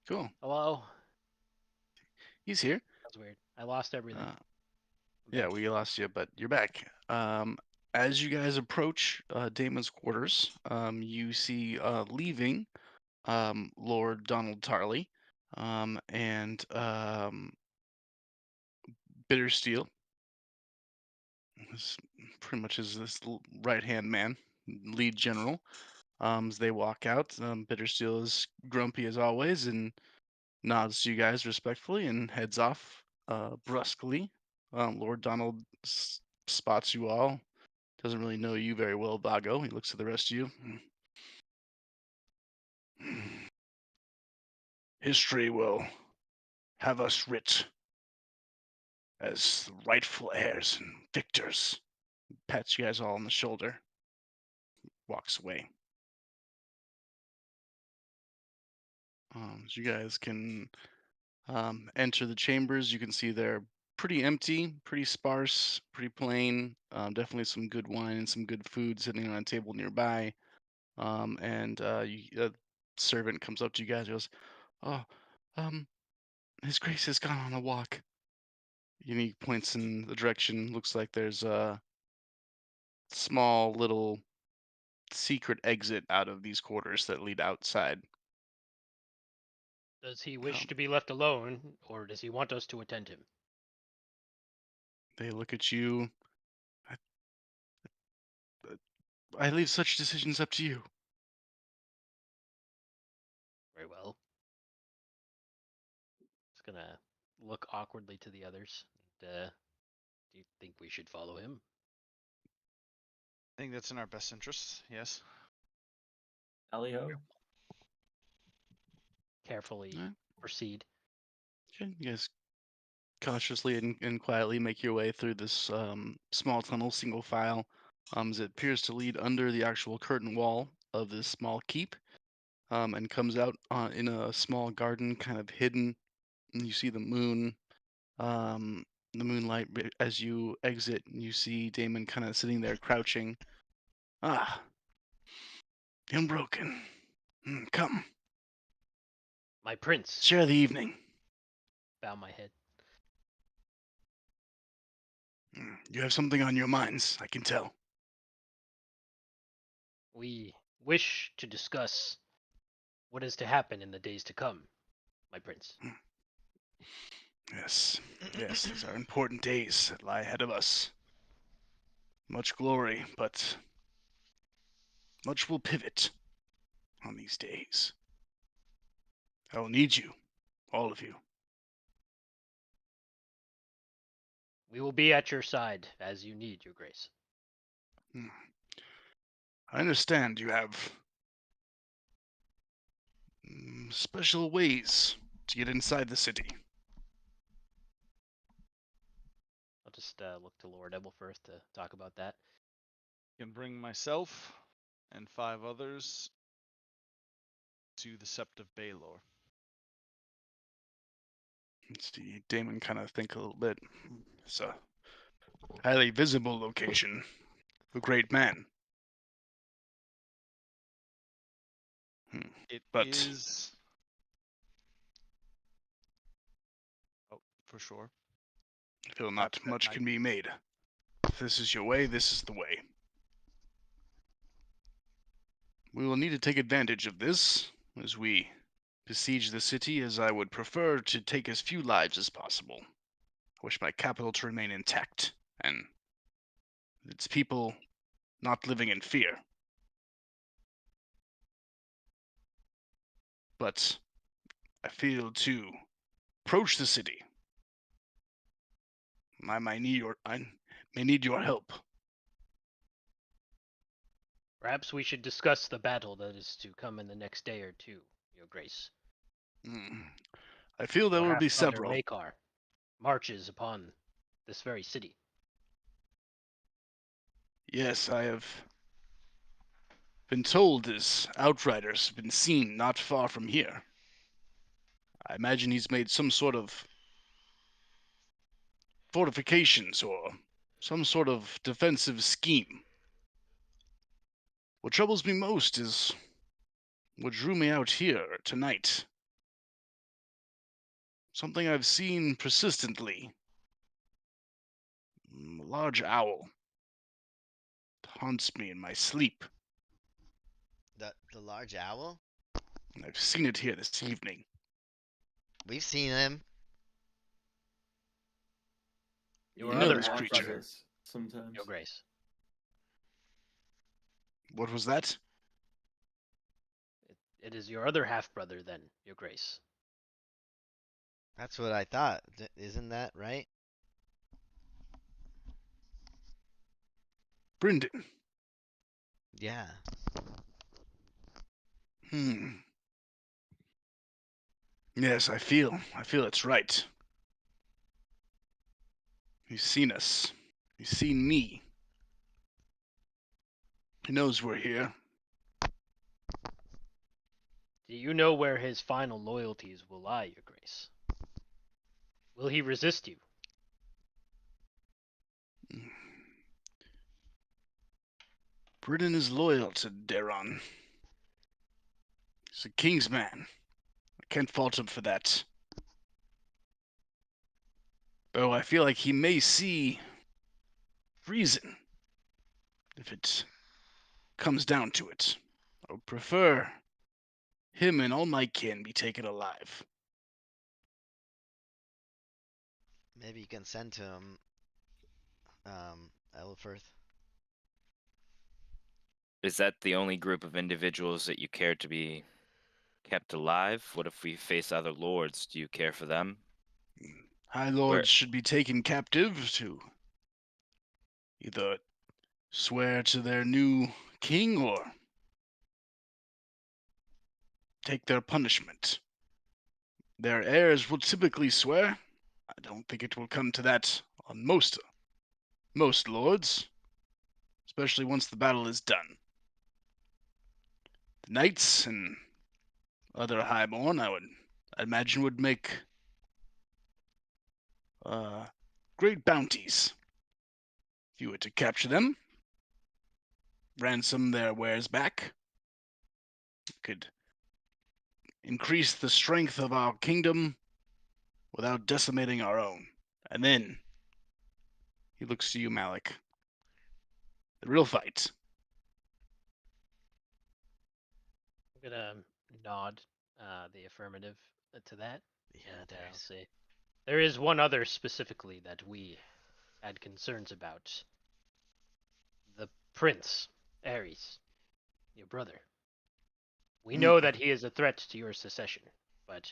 Cool. Hello? He's here. That's weird. I lost everything. I'm Yeah, back. we lost you, but you're back. As you guys approach Damon's quarters, you see leaving Lord Donald Tarley and Bittersteel. This pretty much is this right-hand man, lead general. As they walk out, Bittersteel is grumpy as always and nods to you guys respectfully and heads off brusquely. Lord Donald spots you all. Doesn't really know you very well, Vago. He looks at the rest of you. History will have us writ as the rightful heirs and victors. Pats you guys all on the shoulder. Walks away. So you guys can enter the chambers. You can see they're pretty empty, pretty sparse, pretty plain. Definitely some good wine and some good food sitting on a table nearby. And a servant comes up to you guys and goes, "Oh, His Grace has gone on a walk." And he points in the direction. Looks like there's a small little secret exit out of these quarters that lead outside. Does he wish Um, to be left alone, or does he want us to attend him? They look at you. I, I leave such decisions up to you. Very well. It's gonna look awkwardly to the others. And, do you think we should follow him? I think that's in our best interest. Yes. tally ho. Carefully Alright. proceed. Okay, you guys cautiously and quietly make your way through this small tunnel, single file, as it appears to lead under the actual curtain wall of this small keep, and comes out in a small garden, kind of hidden. And you see the moonlight as you exit. And you see Damon kind of sitting there, crouching. Ah, unbroken. Come, My prince. share the evening. Bow my head. You have something on your minds, I can tell. We wish to discuss what is to happen in the days to come, my prince. Yes, yes, these are important days that lie ahead of us. Much glory, but much will pivot on these days. I will need you, all of you. We will be at your side as you need, your grace. I understand you have special ways to get inside the city. I'll just look to Lord Ebelfirth to talk about that. Can bring myself and 5 others to the Sept of Baelor. Let's see, Damon kind of think a little bit. It's a highly visible location. a great man. It But- is. Oh, for sure. I feel Perhaps not that much night. can be made. If this is your way, this is the way. We will need to take advantage of this as we besiege the city, as I would prefer to take as few lives as possible. I wish my capital to remain intact, and its people not living in fear. But I feel to approach the city. I may need your help. Perhaps we should discuss the battle that is to come in the next day or two, Your Grace. I feel there Your will be half-brother several. Makar marches upon this very city. Yes, I have been told his outriders have been seen not far from here. I imagine he's made some sort of fortifications or some sort of defensive scheme. What troubles me most is what drew me out here tonight. Something I've seen persistently. A large owl. It haunts me in my sleep. The large owl? And I've seen it here this evening. We've seen him. Your You know other this watch creature. this sometimes. Your Grace. What was that? It is your other half-brother, then, Your Grace. That's what I thought. Isn't that right? Brendan. Yeah. Yes, I feel it's right. He's seen us. He's seen me. He knows we're here. Do you know where his final loyalties will lie, Your Grace? Will he resist you? Brendan is loyal to Daron. He's a king's man. I can't fault him for that. Though I feel like he may see reason if it comes down to it. I would prefer him and all my kin be taken alive. Maybe you can send to him, Elfirth. Is that the only group of individuals that you care to be kept alive? What if we face other lords? Do you care for them? High lords should be taken captive to either swear to their new king or take their punishment. Their heirs will typically swear. I don't think it will come to that on most lords, especially once the battle is done. The knights and other highborn, I imagine, would make great bounties if you were to capture them, ransom their wares back. Could increase the strength of our kingdom without decimating our own. And then he looks to you, Malik. The real fight. I'm gonna nod the affirmative to that. Yeah, And, I'll there's. say there is one other specifically that we had concerns about. The Prince, Ares, your brother. We know that he is a threat to your secession, but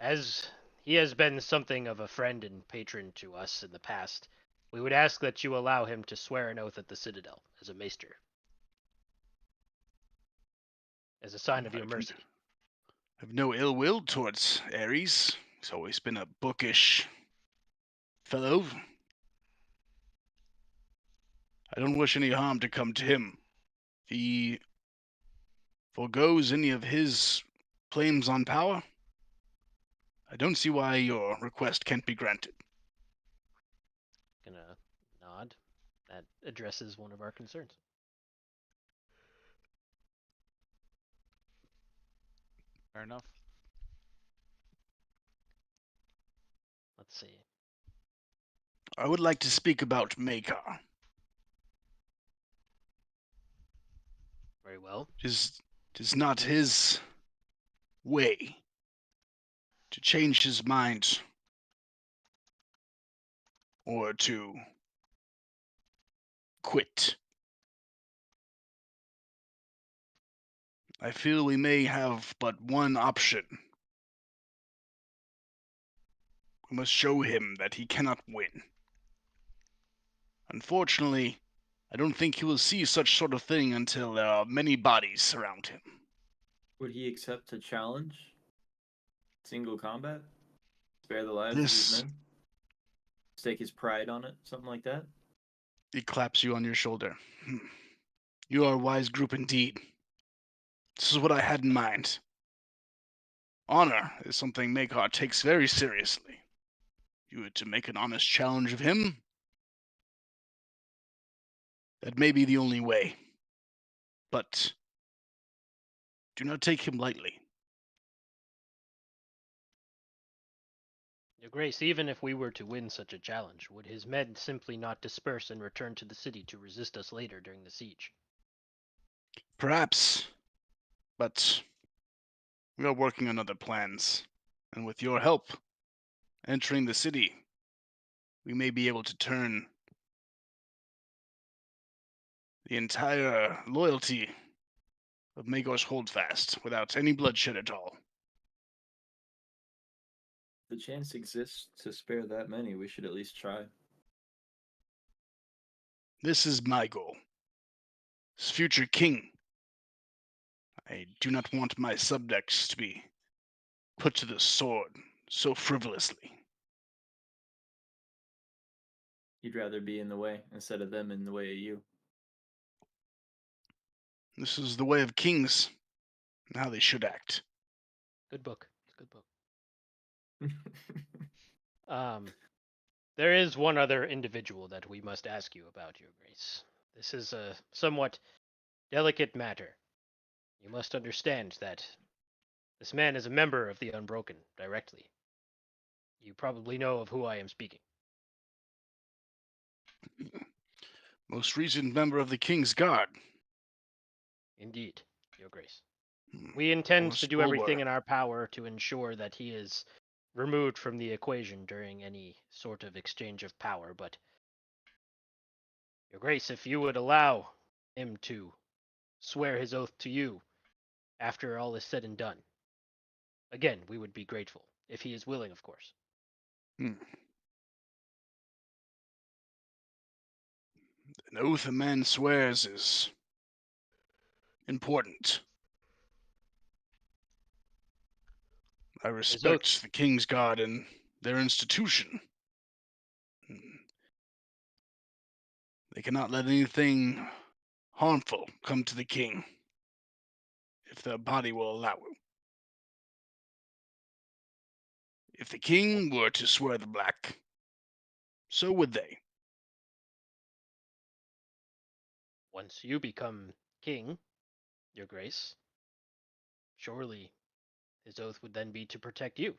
as he has been something of a friend and patron to us in the past, we would ask that you allow him to swear an oath at the Citadel as a maester, as a sign of your mercy. I have no ill will towards Ares. He's always been a bookish fellow. I don't wish any harm to come to him. If he forgoes any of his claims on power, I don't see why your request can't be granted. Gonna nod. That addresses one of our concerns. Fair enough. Let's see. I would like to speak about Makar. Very well. It is not his way to change his mind or to quit. I feel we may have but one option. We must show him that he cannot win. Unfortunately, I don't think he will see such sort of thing until there are many bodies around him. Would he accept a challenge? Single combat? Spare the lives of This, his men? Stake his pride on it? Something like that? he claps you on your shoulder. You are a wise group indeed. This is what I had in mind. Honor is something Makar takes very seriously. You were to make an honest challenge of him, that may be the only way. But do not take him lightly. Your Grace, even if we were to win such a challenge, would his men simply not disperse and return to the city to resist us later during the siege? Perhaps, but we are working on other plans, and with your help, entering the city, we may be able to turn the entire loyalty of Magos Holdfast without any bloodshed at all. The chance exists to spare that many. We should at least try. This is my goal. As future king, I do not want my subjects to be put to the sword so frivolously. You'd rather be in the way instead of them in the way of you. This is the way of kings and how they should act. Good book. It's a good book. There is one other individual that we must ask you about, Your Grace. This is a somewhat delicate matter. You must understand that this man is a member of the Unbroken directly. You probably know of who I am speaking. Most recent member of the King's Guard. Indeed, Your Grace. Hmm. We intend Horst to do everything Bulwer. in our power to ensure that he is removed from the equation during any sort of exchange of power, but Your Grace, if you would allow him to swear his oath to you after all is said and done, again, we would be grateful, if he is willing, of course. An oath a man swears is important. I respect the King's Guard and their institution. They cannot let anything harmful come to the king, if their body will allow it. If the king were to swear the black, so would they. Once you become king, Your Grace, surely his oath would then be to protect you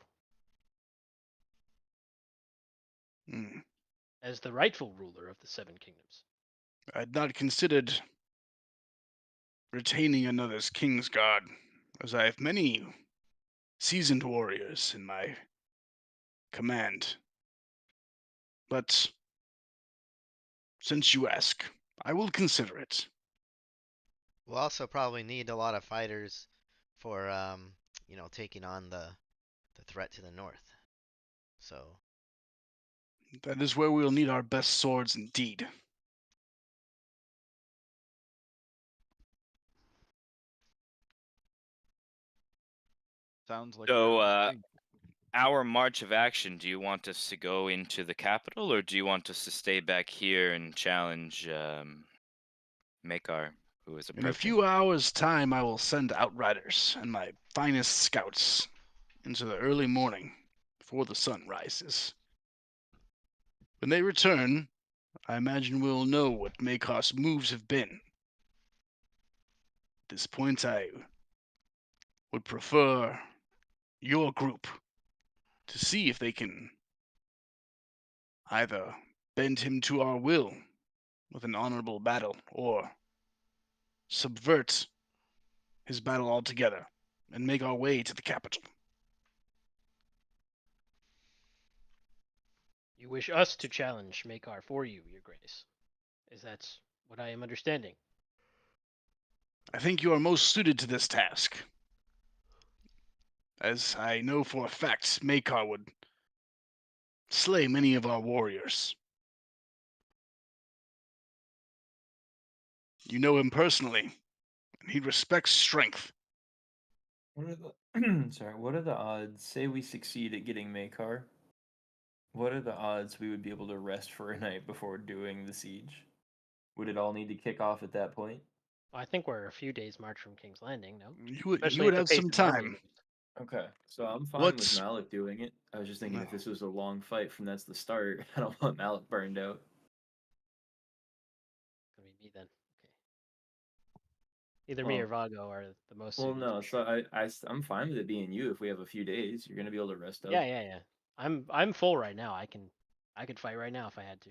as the rightful ruler of the Seven Kingdoms. I had not considered retaining another King's Guard, as I have many seasoned warriors in my command. But since you ask, I will consider it. We'll also probably need a lot of fighters for, taking on the threat to the north. So, That is where we will need our best swords indeed. Sounds like. So, our march of action, do you want us to go into the capital, or do you want us to stay back here and challenge Makar, who is In a approaching? few hours' time, I will send outriders and my finest scouts into the early morning before the sun rises. When they return, I imagine we'll know what Makar's moves have been. At this point, I would prefer your group to see if they can either bend him to our will with an honorable battle, or subvert his battle altogether and make our way to the capital. You wish us to challenge Makar for you, Your Grace. Is that what I am understanding? I think you are most suited to this task, as I know for a fact Makar would slay many of our warriors. You know him personally, and he respects strength. What are the sorry? What are the odds? Say we succeed at getting Makar. What are the odds we would be able to rest for a night before doing the siege? Would it all need to kick off at that point? Well, I think we're a few days march from King's Landing, no? You Especially would at the have pace some of army time. moves. Okay, so I'm fine with What's Malik doing it. I was just thinking if No. this was a long fight from that's the start, I don't want Malik burned out. Gonna be me then. Okay. Either me or Well, Vago are the most well, suited. no. for So sure. I'm fine with it being you if we have a few days. You're gonna be able to rest up. Yeah. I'm full right now. I could fight right now if I had to.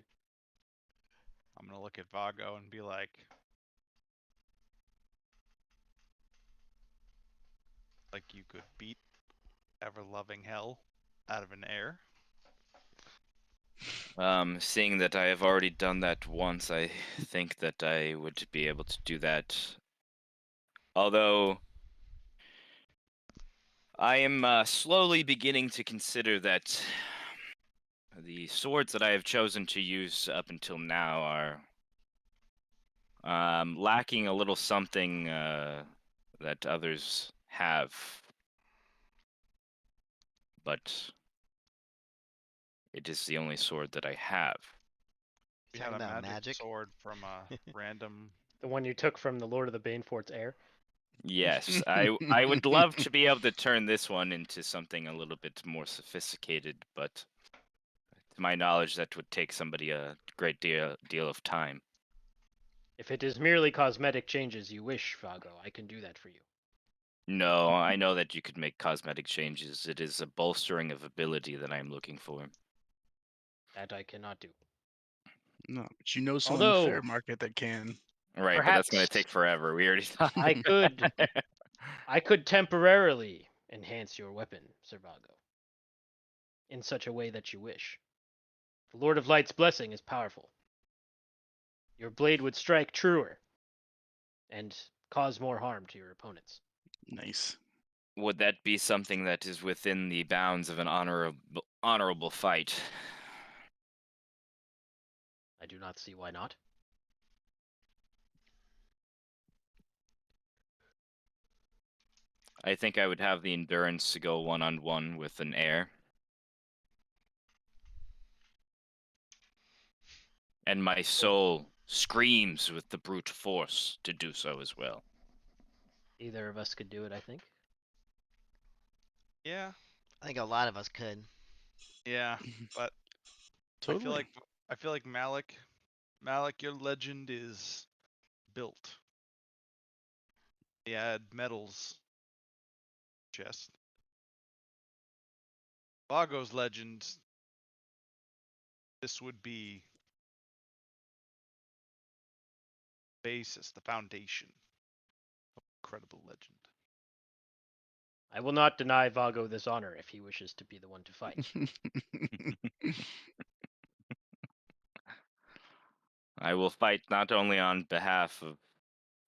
I'm gonna look at Vago and be like, you could beat ever-loving hell out of an air. Seeing that I have already done that once, I think that I would be able to do that. Although I am slowly beginning to consider that the swords that I have chosen to use up until now are lacking a little something that others have. But it is the only sword that I have. We Talking had a about magic magic? sword from a random. The one you took from the Lord of the Banefort's heir. Yes, I would love to be able to turn this one into something a little bit more sophisticated, but to my knowledge, that would take somebody a great deal of time. If it is merely cosmetic changes you wish, Vago, I can do that for you. No, I know that you could make cosmetic changes. It is a bolstering of ability that I'm looking for. That I cannot do. No, but you know someone in the Although, fair market that can. Right, but that's going perhaps to take forever. We already talked. I could temporarily enhance your weapon, Sir Vago, in such a way that you wish. The Lord of Light's blessing is powerful. Your blade would strike truer and cause more harm to your opponents. Nice. Would that be something that is within the bounds of an honorable fight? I do not see why not. I think I would have the endurance to go one-on-one with an heir. And my soul screams with the brute force to do so as well. Either of us could do it, I think. Yeah, I think a lot of us could. yeah, but Totally. I feel like Malik, your legend is built. He had medals. Chest. Vago's legend. This would be basis, the foundation of incredible legend. I will not deny Vago this honor if he wishes to be the one to fight. I will fight not only on behalf of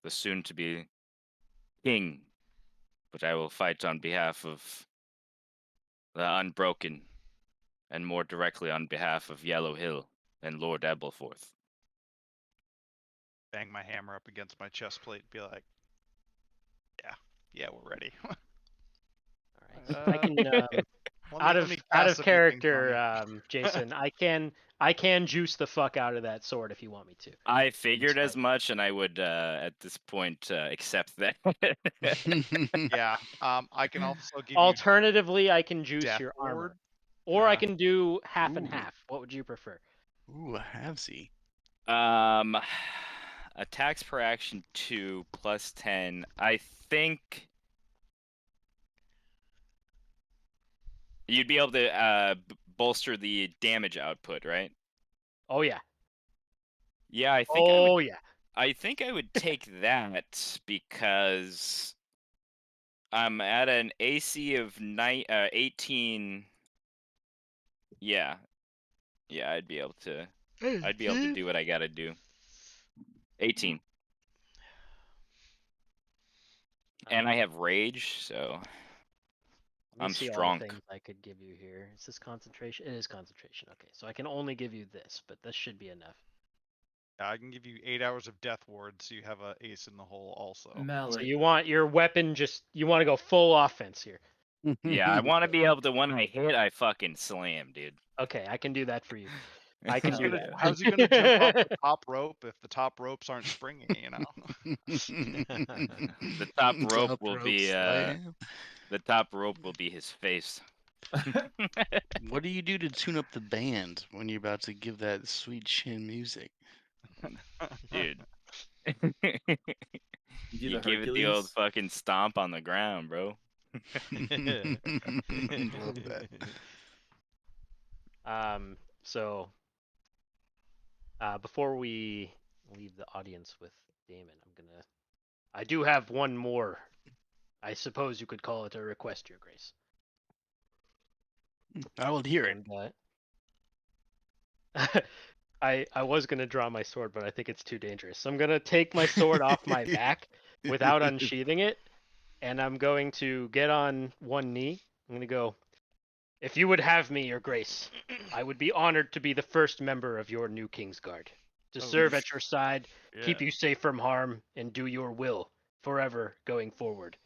the soon-to-be king, but I will fight on behalf of the Unbroken, and more directly on behalf of Yellow Hill and Lord Ebelforth. Bang my hammer up against my chest plate and be like, yeah, we're ready. All right. I can out Let of me out cast of a few things on character, you. Jason. I can juice the fuck out of that sword if you want me to. I figured as fine. much, and I would, at this point, accept that. Yeah. I can also give you Alternatively, I can juice Death your Ward. armor, or I Yeah. can do half and Ooh. half. What would you prefer? Ooh, a halvesy. Attacks per action 2 plus 10. I think you'd be able to bolster the damage output, right? Oh yeah. Yeah, I think I would. Oh yeah. I think I would take that because I'm at an AC of 18. Yeah, I'd be able to. I'd be able to do what I gotta do. 18. And I have rage, so Let me I'm see all the strong. things I could give you here. Is this concentration? It is concentration. Okay, so I can only give you this, but this should be enough. I can give you 8 hours of death ward, so you have a ace in the hole also. So Malik, you want your weapon you want to go full offense here. Yeah, I want to be able to, when I hit, I fucking slam, dude. Okay, I can do that for you. I can Hell do yeah. that. How's he gonna jump off the top rope if the top ropes aren't springy? You know. The top rope Top will rope be slam. the top rope will be his face. What do you do to tune up the band when you're about to give that sweet chin music? Dude. You do You the give it the old Hercules. fucking stomp on the ground, bro. Love that. So before we leave the audience with Damon, I do have one more. I suppose you could call it a request, Your Grace. I will hear it. And I was gonna draw my sword, but I think it's too dangerous. So I'm gonna take my sword off my back without unsheathing it, and I'm going to get on one knee. I'm gonna go. If you would have me, Your Grace, I would be honored to be the first member of your new Kingsguard, to serve at your side, keep you safe from harm, and do your will forever going forward.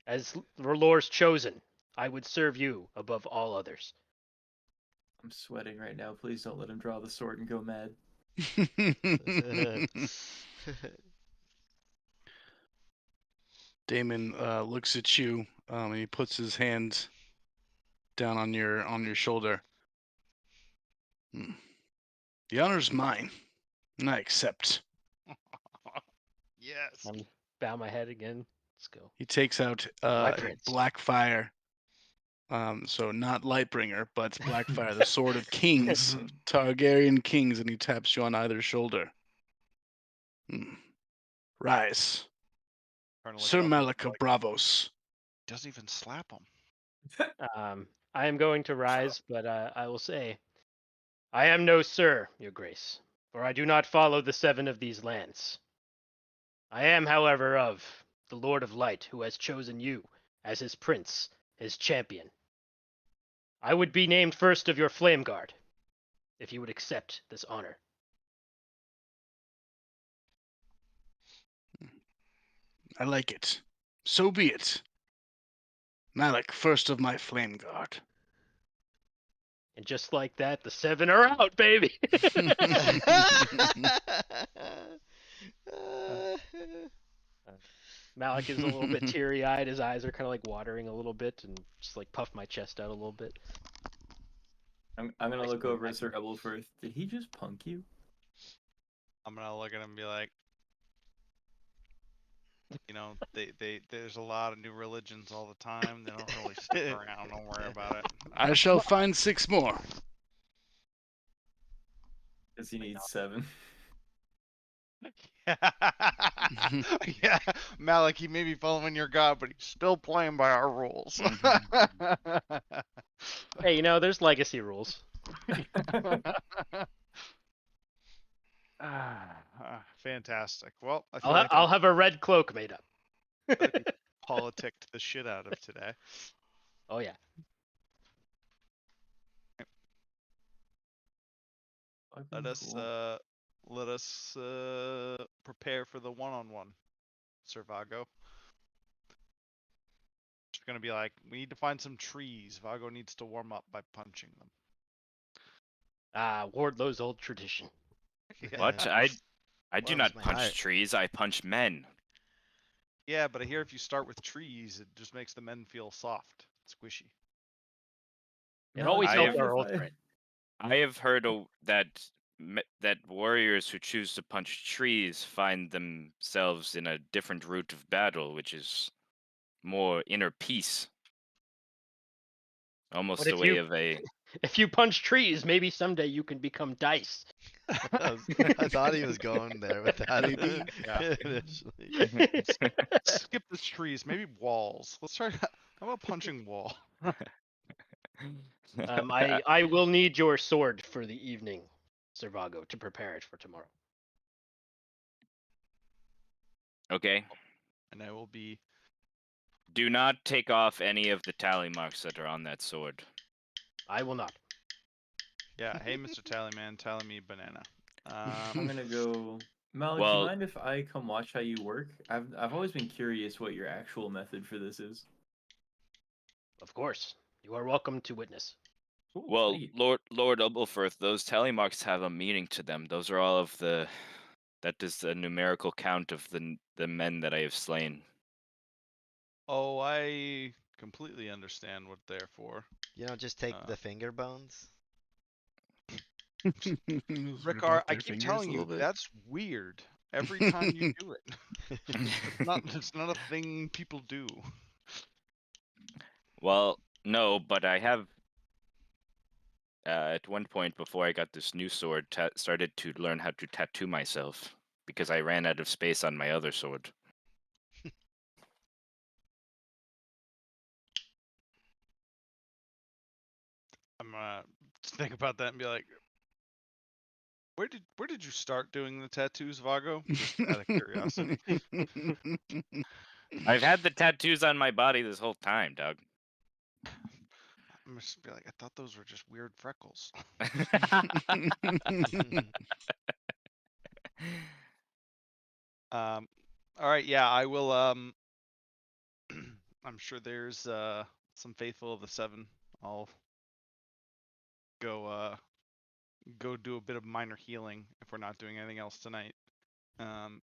As R'hllor's chosen, I would serve you above all others. I'm sweating right now. Please don't let him draw the sword and go mad. Damon looks at you and he puts his hand down on your shoulder. The honor's mine, and I accept. Yes. I'm bow my head again. Let's go. He takes out My prince. Blackfire. So not Lightbringer, but Blackfire, the sword of kings, Targaryen kings, and he taps you on either shoulder. Rise, Sir Malik of Bravos. Doesn't even slap him. I am going to rise, but I will say, I am no sir, Your Grace, for I do not follow the seven of these lands. I am, however, of the Lord of Light, who has chosen you as his prince, his champion. I would be named first of your flame guard, if you would accept this honor. I like it. So be it. Malik, first of my flame guard. And just like that, the seven are out, baby. Malik is a little bit teary-eyed. His eyes are kind of like watering a little bit, and just like puff my chest out a little bit. I'm gonna look over at Sir Ebelfirth. Did he just punk you? I'm gonna look at him and be like, you know, there's a lot of new religions all the time. They don't really stick around. Don't worry about it. I shall find 6 more. Because he needs 7. Yeah, Malik, he may be following your god, but he's still playing by our rules. Hey, you know, there's legacy rules. Fantastic. Well, I feel I'll have a red cloak made up. politicked the shit out of today. Oh yeah. Let us prepare for the one-on-one, Sir Vago. It's gonna be like, we need to find some trees. Vago needs to warm up by punching them. Wardlow's old tradition. What? I do not punch trees. I punch men. Yeah, but I hear if you start with trees, it just makes the men feel soft, squishy. It always I helped have- our old friend. I have heard that that warriors who choose to punch trees find themselves in a different route of battle, which is more inner peace. Almost But the way of a. if you punch trees, maybe someday you can become dice. I thought he was going there with that. Maybe. Yeah. Initially. Skip the trees, maybe walls. Let's try. How about punching wall? I will need your sword for the evening, Servago, to prepare it for tomorrow. Okay. And I will be. Do not take off any of the tally marks that are on that sword. I will not. Yeah. Hey, Mr. Tallyman, tally me banana. I'm gonna go. Malik, do Well- you mind if I come watch how you work? I've always been curious what your actual method for this is. Of course, you are welcome to witness. Cool, Well, thank you. Lord Ubelfirth, those tally marks have a meaning to them. Those are all of the. That is the numerical count of the men that I have slain. Oh, I completely understand what they're for. You don't just take the finger bones? Rickar, I keep telling you, that's weird. Every time you do it. It's not a thing people do. Well, no, but I have. At one point before I got this new sword, started to learn how to tattoo myself because I ran out of space on my other sword. I'm gonna think about that and be like, where did you start doing the tattoos, Vago? Just out of curiosity. I've had the tattoos on my body this whole time, Doug. I'm just be like, I thought those were just weird freckles. All right, yeah, I will. I'm sure there's some faithful of the Seven. I'll go do a bit of minor healing if we're not doing anything else tonight.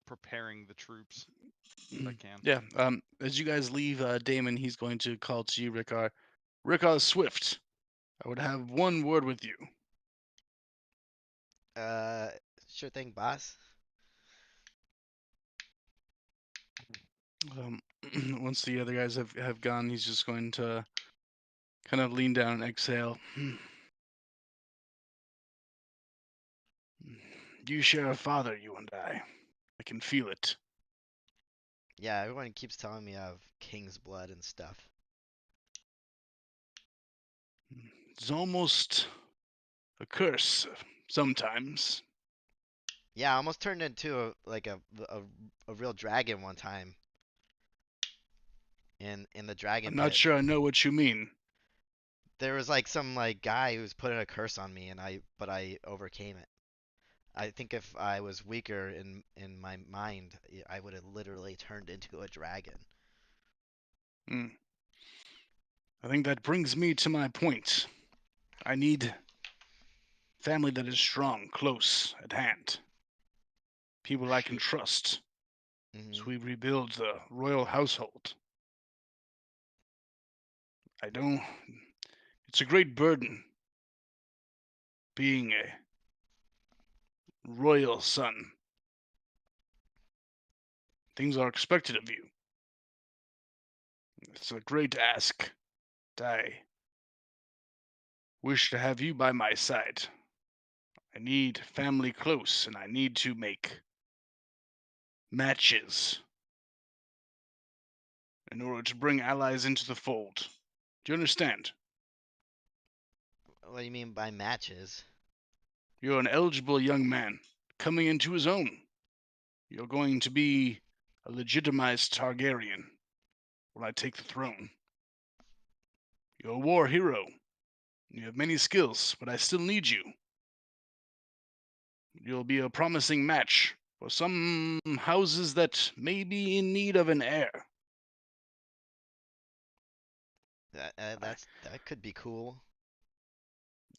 Preparing the troops if I can. Yeah. As you guys leave, Damon, he's going to call to you, Rickar. Rickar Swift, I would have one word with you. Sure thing, boss. Once the other guys have gone, he's just going to kind of lean down and exhale. You share a father, you and I. I can feel it. Yeah, everyone keeps telling me I have king's blood and stuff. It's almost a curse sometimes. Yeah, I almost turned into a real dragon one time. In the dragon I'm not pit. sure I know what you mean. There was like some like guy who was putting a curse on me, and I overcame it. I think if I was weaker in my mind, I would have literally turned into a dragon. I think that brings me to my point. I need family that is strong, close, at hand. People I can trust as we rebuild the royal household. I don't... It's a great burden being a royal son. Things are expected of you. It's a great ask. I wish to have you by my side. I need family close, and I need to make matches in order to bring allies into the fold. Do you understand? What do you mean by matches? You're an eligible young man coming into his own. You're going to be a legitimized Targaryen when I take the throne. You're a war hero. You have many skills, but I still need you. You'll be a promising match for some houses that may be in need of an heir. That could be cool.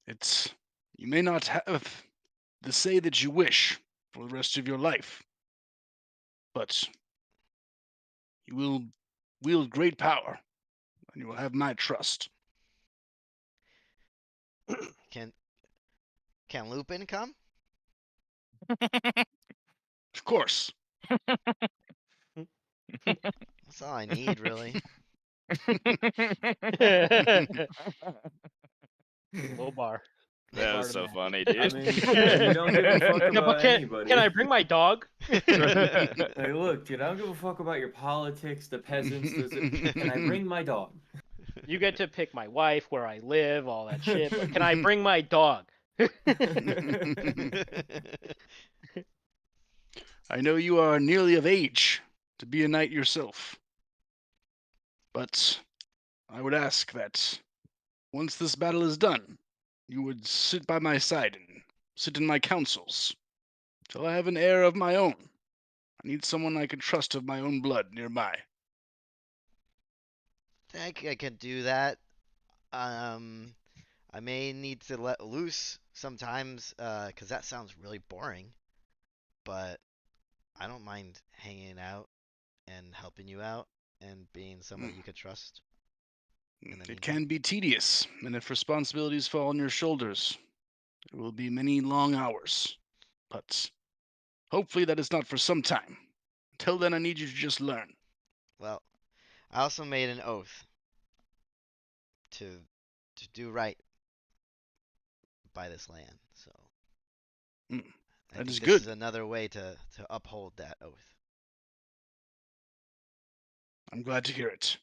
You may not have the say that you wish for the rest of your life, but you will wield great power, and you will have my trust. Can Lupin come? Of course. That's all I need, really. Low bar. That Bar was to so match. funny, I dude. mean, you don't give a fuck No, but about anybody. can I bring my dog? Hey, look, dude, I don't give a fuck about your politics, the peasants. Can I bring my dog? You get to pick my wife, where I live, all that shit. But can I bring my dog? I know you are nearly of age to be a knight yourself, but I would ask that once this battle is done, you would sit by my side and sit in my councils, till I have an heir of my own. I need someone I can trust of my own blood nearby. I think I can do that. I may need to let loose sometimes, because that sounds really boring. But I don't mind hanging out and helping you out and being somebody you could trust. In the It meantime. can be tedious, and if responsibilities fall on your shoulders, it will be many long hours. But hopefully that is not for some time. Until then, I need you to just learn. Well, I also made an oath to do right by this land, so Mm, I that think is this good. is another way to uphold that oath. I'm glad to hear it.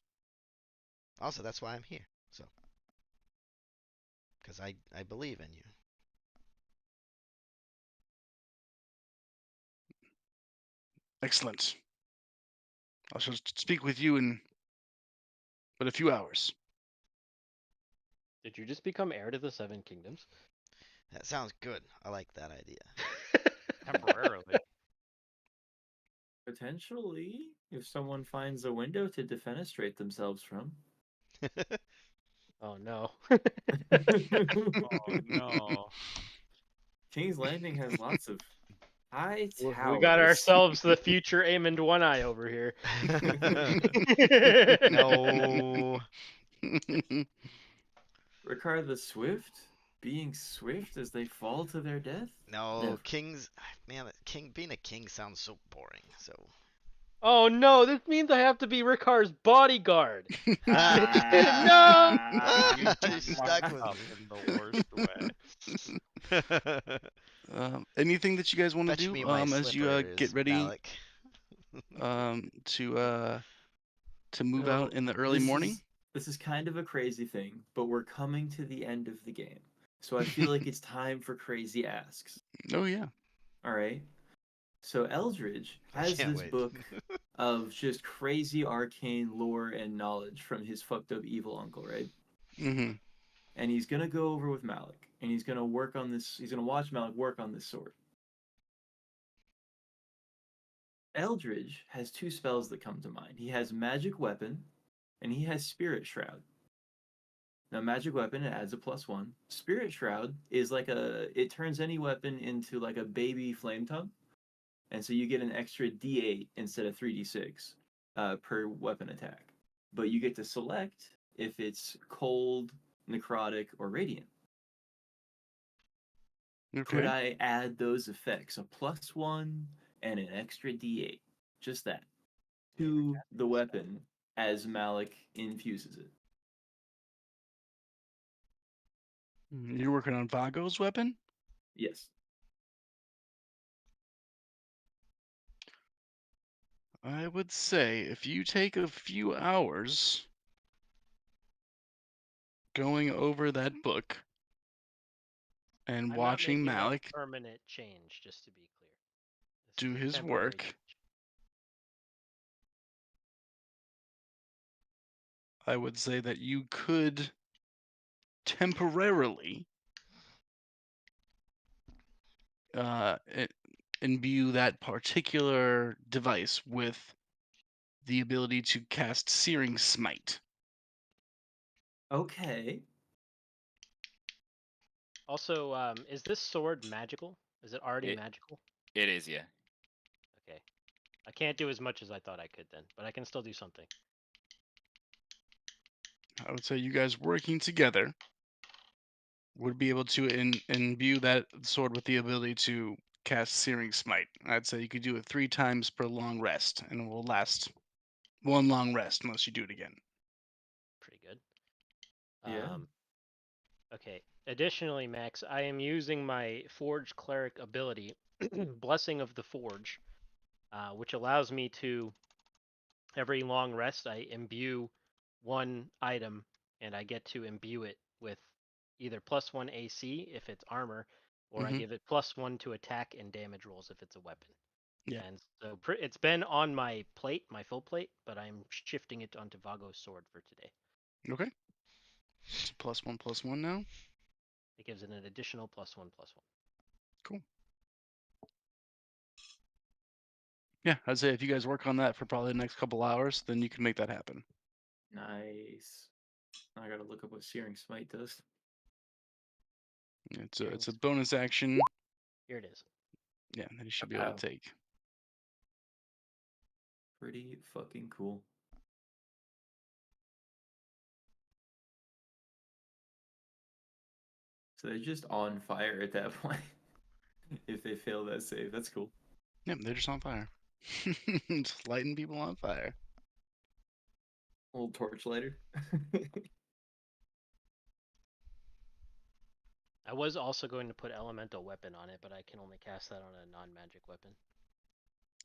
Also, that's why I'm here. So, because I believe in you. Excellent. I shall speak with you in but a few hours. Did you just become heir to the Seven Kingdoms? That sounds good. I like that idea. Temporarily. Potentially, if someone finds a window to defenestrate themselves from. Oh no. Oh no. King's Landing has lots of high towers. We got ourselves the future Aemond One Eye over here. No. Ricard the Swift being swift as they fall to their death? No, Never. kings. Man, being a king sounds so boring. So. Oh no, this means I have to be Ricard's bodyguard. No! You You're stuck with Up me. in the worst way. Anything that you guys want to Fetch me do my as you slippers, get ready Malik. to move out in the early morning? This is kind of a crazy thing, but we're coming to the end of the game. So I feel like it's time for crazy asks. Oh yeah. All right. So Eldridge has Can't this wait. book of just crazy arcane lore and knowledge from his fucked up evil uncle, right? Mm-hmm. And he's gonna go over with Malik, and he's gonna work on this. He's gonna watch Malik work on this sword. Eldridge has two spells that come to mind. He has Magic Weapon, and he has Spirit Shroud. Now, Magic Weapon, it adds a +1. Spirit Shroud is like it turns any weapon into like a baby flame tongue. And so you get an extra D8 instead of 3D6 per weapon attack. But you get to select if it's cold, necrotic, or radiant. Okay. Could I add those effects, a +1 and an extra D8, just that, to the weapon as Malik infuses it? You're working on Vago's weapon? Yes. I would say if you take a few hours going over that book and I'm watching not making Malik a permanent change, just to be clear. This do is a his temporary work, change. I would say that you could temporarily imbue that particular device with the ability to cast Searing Smite. Okay. Also, is this sword magical? Is it already magical? It is, yeah. Okay. I can't do as much as I thought I could then, but I can still do something. I would say you guys working together would be able to imbue that sword with the ability to cast Searing Smite. I'd say you could do it 3 times per long rest, and it will last 1 long rest unless you do it again. Pretty good. Yeah. Okay. Additionally, Max, I am using my Forge Cleric ability, Blessing of the Forge, which allows me to, every long rest, I imbue one item, and I get to imbue it with either +1 AC if it's armor, or I Mhm. give it +1 to attack and damage rolls if it's a weapon. Yeah. And so it's been on my plate, my full plate, but I'm shifting it onto Vago's sword for today. Okay. It's +1/+1 now. It gives it an additional +1/+1. Cool. Yeah, I'd say if you guys work on that for probably the next couple hours, then you can make that happen. Nice. I gotta look up what Searing Smite does. It's a bonus action. Here it is. Yeah, that you should be able Wow. to take. Pretty fucking cool. So they're just on fire at that point. If they fail that save, that's cool. Yep, they're just on fire. Just lighting people on fire. Old torch lighter. I was also going to put elemental weapon on it, but I can only cast that on a non-magic weapon.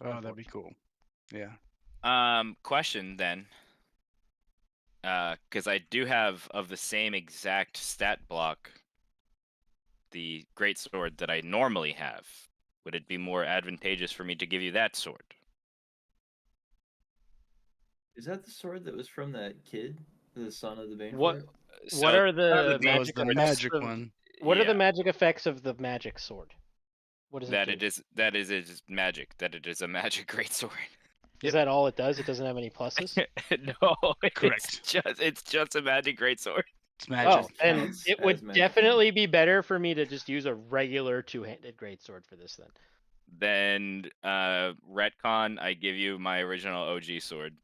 Oh, that'd be cool. Yeah. Question then. Because I do have of the same exact stat block the greatsword that I normally have. Would it be more advantageous for me to give you that sword? Is that the sword that was from that kid, the son of the Bane? What So, are the That was magic the effects magic of, one. What are yeah, the magic effects of the magic sword? What does that it it do? is magic. That it is a magic greatsword. Is that all it does? It doesn't have any pluses? No, Correct. It's just a magic greatsword. It's Oh, magic. then counts it as would magic definitely be better for me to just use a regular two-handed greatsword for this then. Then retcon, I give you my original OG sword.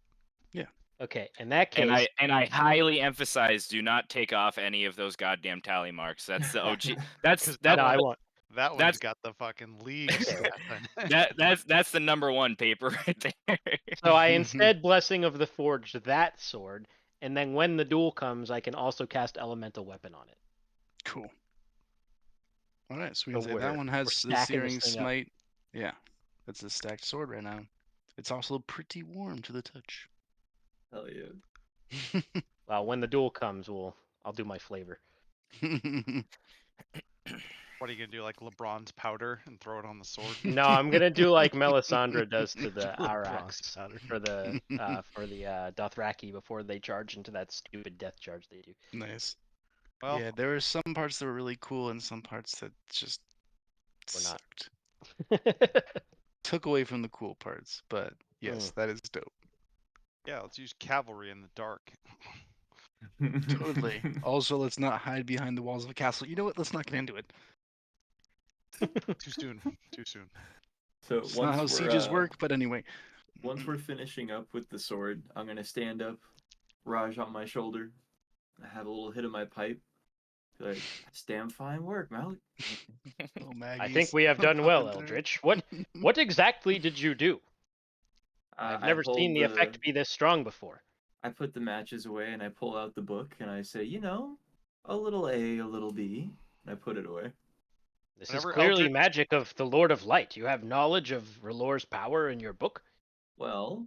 Okay, in that case, And I highly emphasize, do not take off any of those goddamn tally marks. That's the OG. That's Because no, I won't. that one's that's- got the fucking league strapping. that's the number one paper right there. So I instead Blessing of the Forge that sword, and then when the duel comes, I can also cast Elemental Weapon on it. Cool. All right, so we So can say that one we're has the stacking this Searing thing up. Smite. Yeah, that's a stacked sword right now. It's also pretty warm to the touch. Hell yeah. Well, when the duel comes, I'll do my flavor. What are you gonna do, like LeBron's powder and throw it on the sword? No, I'm gonna do like Melisandre does to the LeBron's Arax powder. for the Dothraki before they charge into that stupid death charge they do. Nice. Well, Yeah, there were some parts that were really cool and some parts that just Or not. sucked. Took away from the cool parts, but yes, that is dope. yeah, let's use cavalry in the dark. Totally. Also, let's not hide behind the walls of a castle. You know what? Let's not get into it. Too soon. Too soon. So It's not how once sieges work, but anyway. once we're finishing up with the sword, I'm gonna stand up, Raj on my shoulder. I have a little hit of my pipe. Be like, that's damn fine work, Malik. Oh, I think we have done well, Eldritch. What exactly did you do? I've never seen the effect be this strong before. I put the matches away and I pull out the book and I say, you know, a little A, a little B, and I put it away. This Whenever is clearly Eldritch- magic of the Lord of Light. You have knowledge of Relor's power in your book? Well,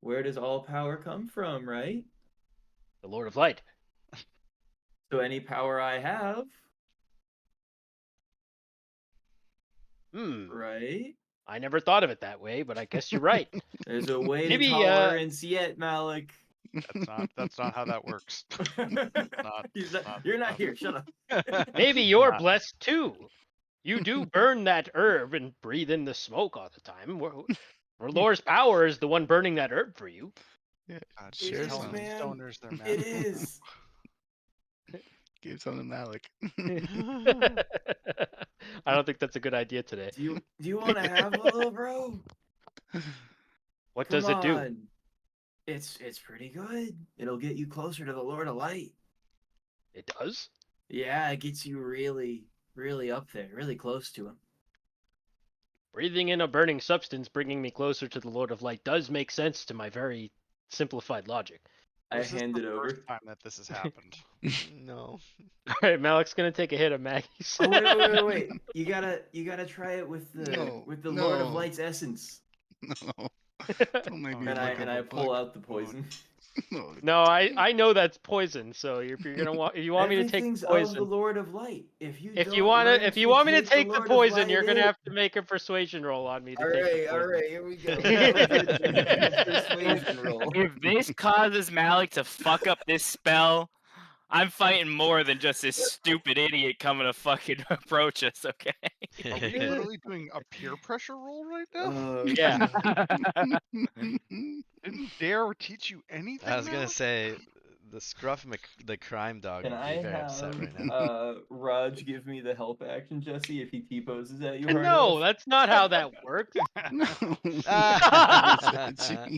where does all power come from, right? The Lord of Light. So any power I have, right? I never thought of it that way, but I guess you're right. There's a way Maybe, to tolerance yet, Malik. That's not how that works. You're not here. Shut up. Maybe you're Not- blessed too. You do burn that herb and breathe in the smoke all the time. Relor's power is the one burning that herb for you. Yeah, God, It share is, some. man. Stoners, they're mad. It is. Give some to Malik. I don't think that's a good idea today. Do you want to have a little, bro? What Come does it do? on. It's pretty good. It'll get you closer to the Lord of Light. It does? Yeah, it gets you really, really up there, really close to him. breathing in a burning substance bringing me closer to the Lord of Light does make sense to my very simplified logic. I This is hand the it over. first time that this has happened. No. All right, Malik's gonna take a hit of Maggie's. Oh wait! You gotta try it with the No, Lord of no. Light's essence. No. Don't make me And look up I a pull book. out the poison. No. No, I know that's poison. So if you're gonna if you want me to take Everything's the of the poison, Lord of Light. If you if you don't want learn to, if you want me to take the Lord of poison, Light you're gonna in- have to make a persuasion roll on me to All take the right, poison. here we go. Good persuasion roll. If this causes Malik to fuck up this spell, I'm fighting more than just this stupid idiot coming to fucking approach us, okay? Are we literally doing a peer pressure roll right now? Yeah. Didn't Dare teach you anything? I was gonna Malik? say the the crime dog Can would I be very upset have right now. Raj give me the help action, Jesse, if he T-poses at you hard No, enough? that's not how that works. No. Ah.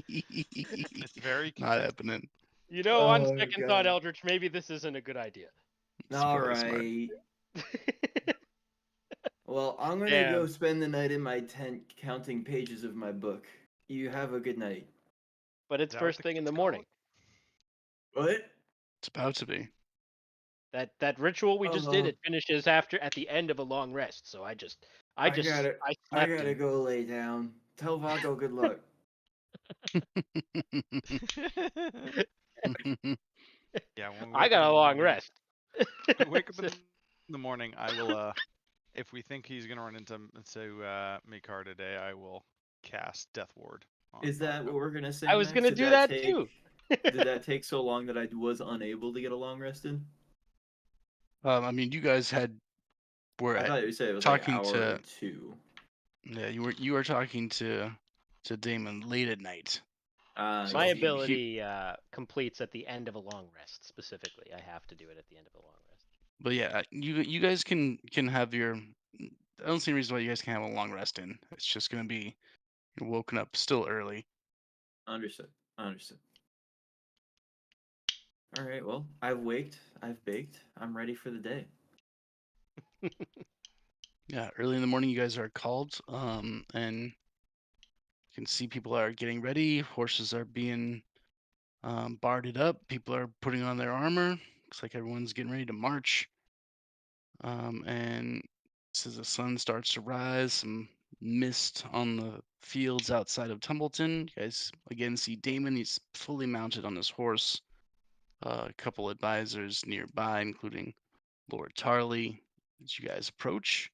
It's very Not happening. You know, on Oh, second God. thought, Eldritch, maybe this isn't a good idea. It's All probably smart. right. Well, I'm gonna Damn. go spend the night in my tent counting pages of my book. You have a good night. But it's Is that what first the thing in the kids call morning. What? It's about to be. That ritual we just did, Oh. it finishes at the end of a long rest. So I I gotta slept in. go lay down. Tell Vago good luck. Yeah, when we I wake got up a in the long morning- rest. when we wake up in the morning, I will. If we think he's gonna run into Mikar today, I will cast Death Ward. on Is that Vago. what we're gonna say? I was Max? gonna Did do that take- too. Did that take so long that I was unable to get a long rest in? I mean, you guys were I at, thought you said it was talking like an hour to- or two. yeah, you were talking to Damon late at night. My So he- ability completes at the end of a long rest. Specifically, I have to do it at the end of a long rest. But yeah, you guys can have your. I don't see a reason why you guys can't have a long rest in. It's just gonna be you're woken up still early. Understood. Understood. All right. Well, I've waked. I've baked. I'm ready for the day. Yeah, early in the morning you guys are called, and you can see people are getting ready. Horses are being barded up. People are putting on their armor. Looks like everyone's getting ready to march. And as the sun starts to rise, some mist on the fields outside of Tumbleton. You guys again see Damon. He's fully mounted on his horse. A couple advisors nearby, including Lord Tarley. As you guys approach,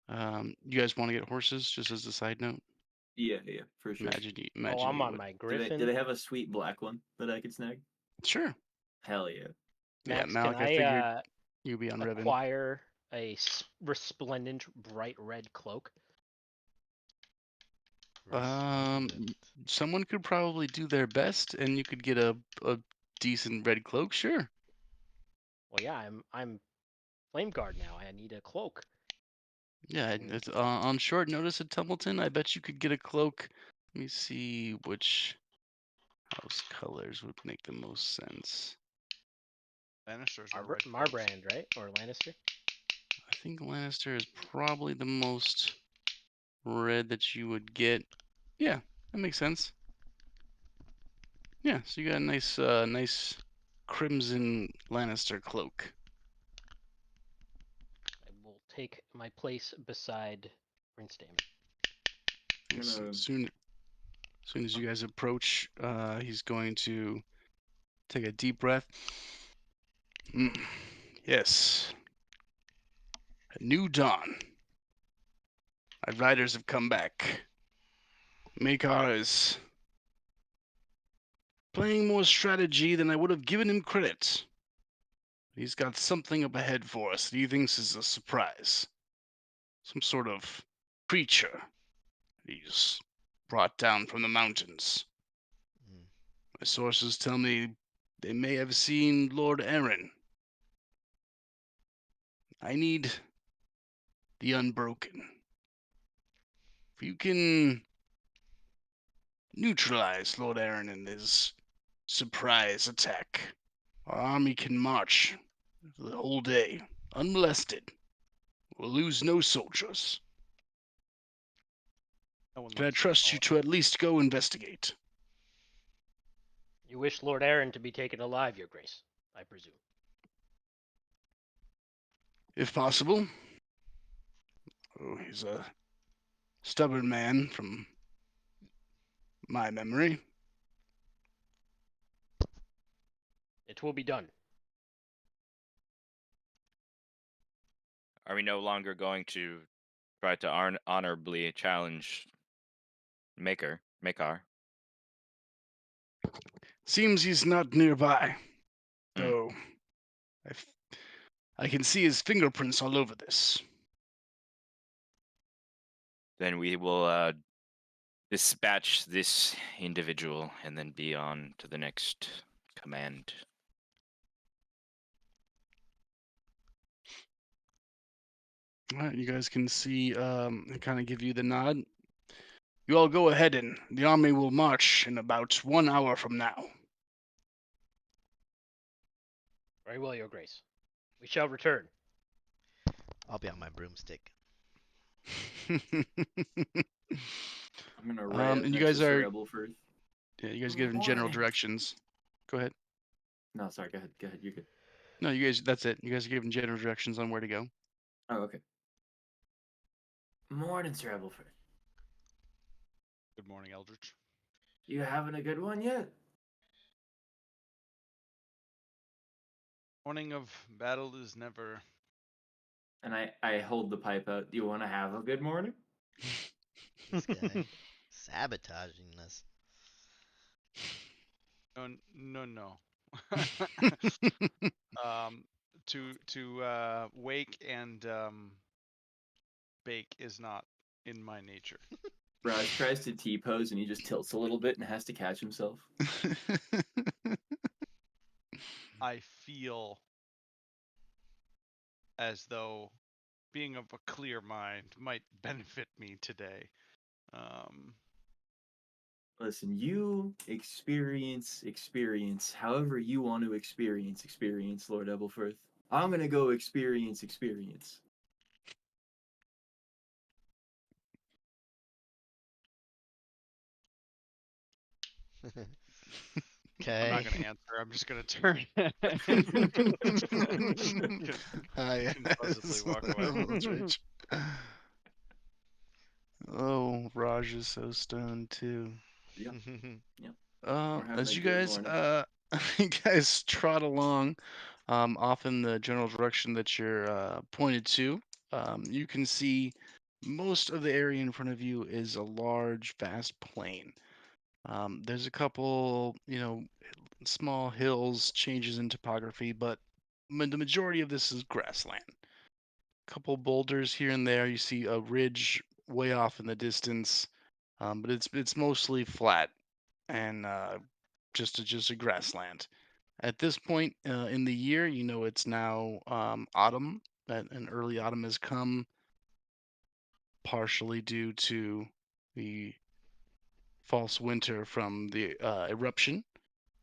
you guys want to get horses? Just as a side note, Yeah, for sure. imagine I'm you on would. my Do griffin. they have a sweet black one that I could snag? Sure. Hell yeah. Yeah, Max, Malik, can I figured I you'd be on Ribbon. acquire a resplendent bright red cloak? Someone could probably do their best, and you could get a decent red cloak. Sure. Well, yeah, I'm flame guard now. I need a cloak. Yeah, it's on short notice at Tumbleton. I bet you could get a cloak. Let me see which house colors would make the most sense. Lannisters are red. Marbrand, right? Or Lannister? I think Lannister is probably the most red that you would get. Yeah, that makes sense. Yeah, so you got a nice crimson Lannister cloak. I will take my place beside Prince Damon. Soon as you guys approach, he's going to take a deep breath. Yes. A new dawn. My riders have come back. Makar is playing more strategy than I would have given him credit. He's got something up ahead for us that he thinks is a surprise. Some sort of creature he's brought down from the mountains. My sources tell me they may have seen Lord Aaron. I need the Unbroken. If you can neutralize Lord Aaron in his surprise attack, our army can march the whole day, unmolested. We'll lose no soldiers. No one Can I likes trust you to at least go investigate? You wish Lord Aaron to be taken alive, Your Grace, I presume. If possible. Oh, he's a stubborn man from my memory. It will be done. Are we no longer going to try to honorably challenge Makar? Seems he's not nearby. Hmm. Though I can see his fingerprints all over this. Then we will dispatch this individual and then be on to the next command. All right, you guys can see, kind of give you the nod. You all go ahead, and the army will march in about 1 hour from now. Very well, Your Grace. We shall return. I'll be on my broomstick. I'm gonna rev and you next guys to Sir are, Ebelfirth. yeah, you guys giving general Morning. directions. Go ahead. No, sorry. Go ahead. Go ahead. You're good. No, you guys, that's it. You guys are giving general directions on where to go. Oh, okay. Morning, Sir Ebelfirth. Good morning, Eldritch. You having a good one yet? Morning of battle is never. And I hold the pipe out. Do you want to have a good morning? This guy sabotaging us. No. To wake and bake is not in my nature. Raj tries to T-pose and he just tilts a little bit and has to catch himself. I feel as though being of a clear mind might benefit me today. Listen, you experience however you want to experience, Lord Ebelfirth. I'm gonna go experience. Okay. I'm not going to answer. I'm just going to turn. Confusedly walk away. Oh, Raj is so stoned too. Yep. We're having As a you good guys, morning. you guys trot along, off in the general direction that you're pointed to. You can see most of the area in front of you is a large, vast plain. There's a couple, small hills, changes in topography, but the majority of this is grassland. Couple boulders here and there. You see a ridge way off in the distance, but it's mostly flat and just a grassland. At this point in the year, it's now autumn. An early autumn has come, partially due to the false winter from the eruption.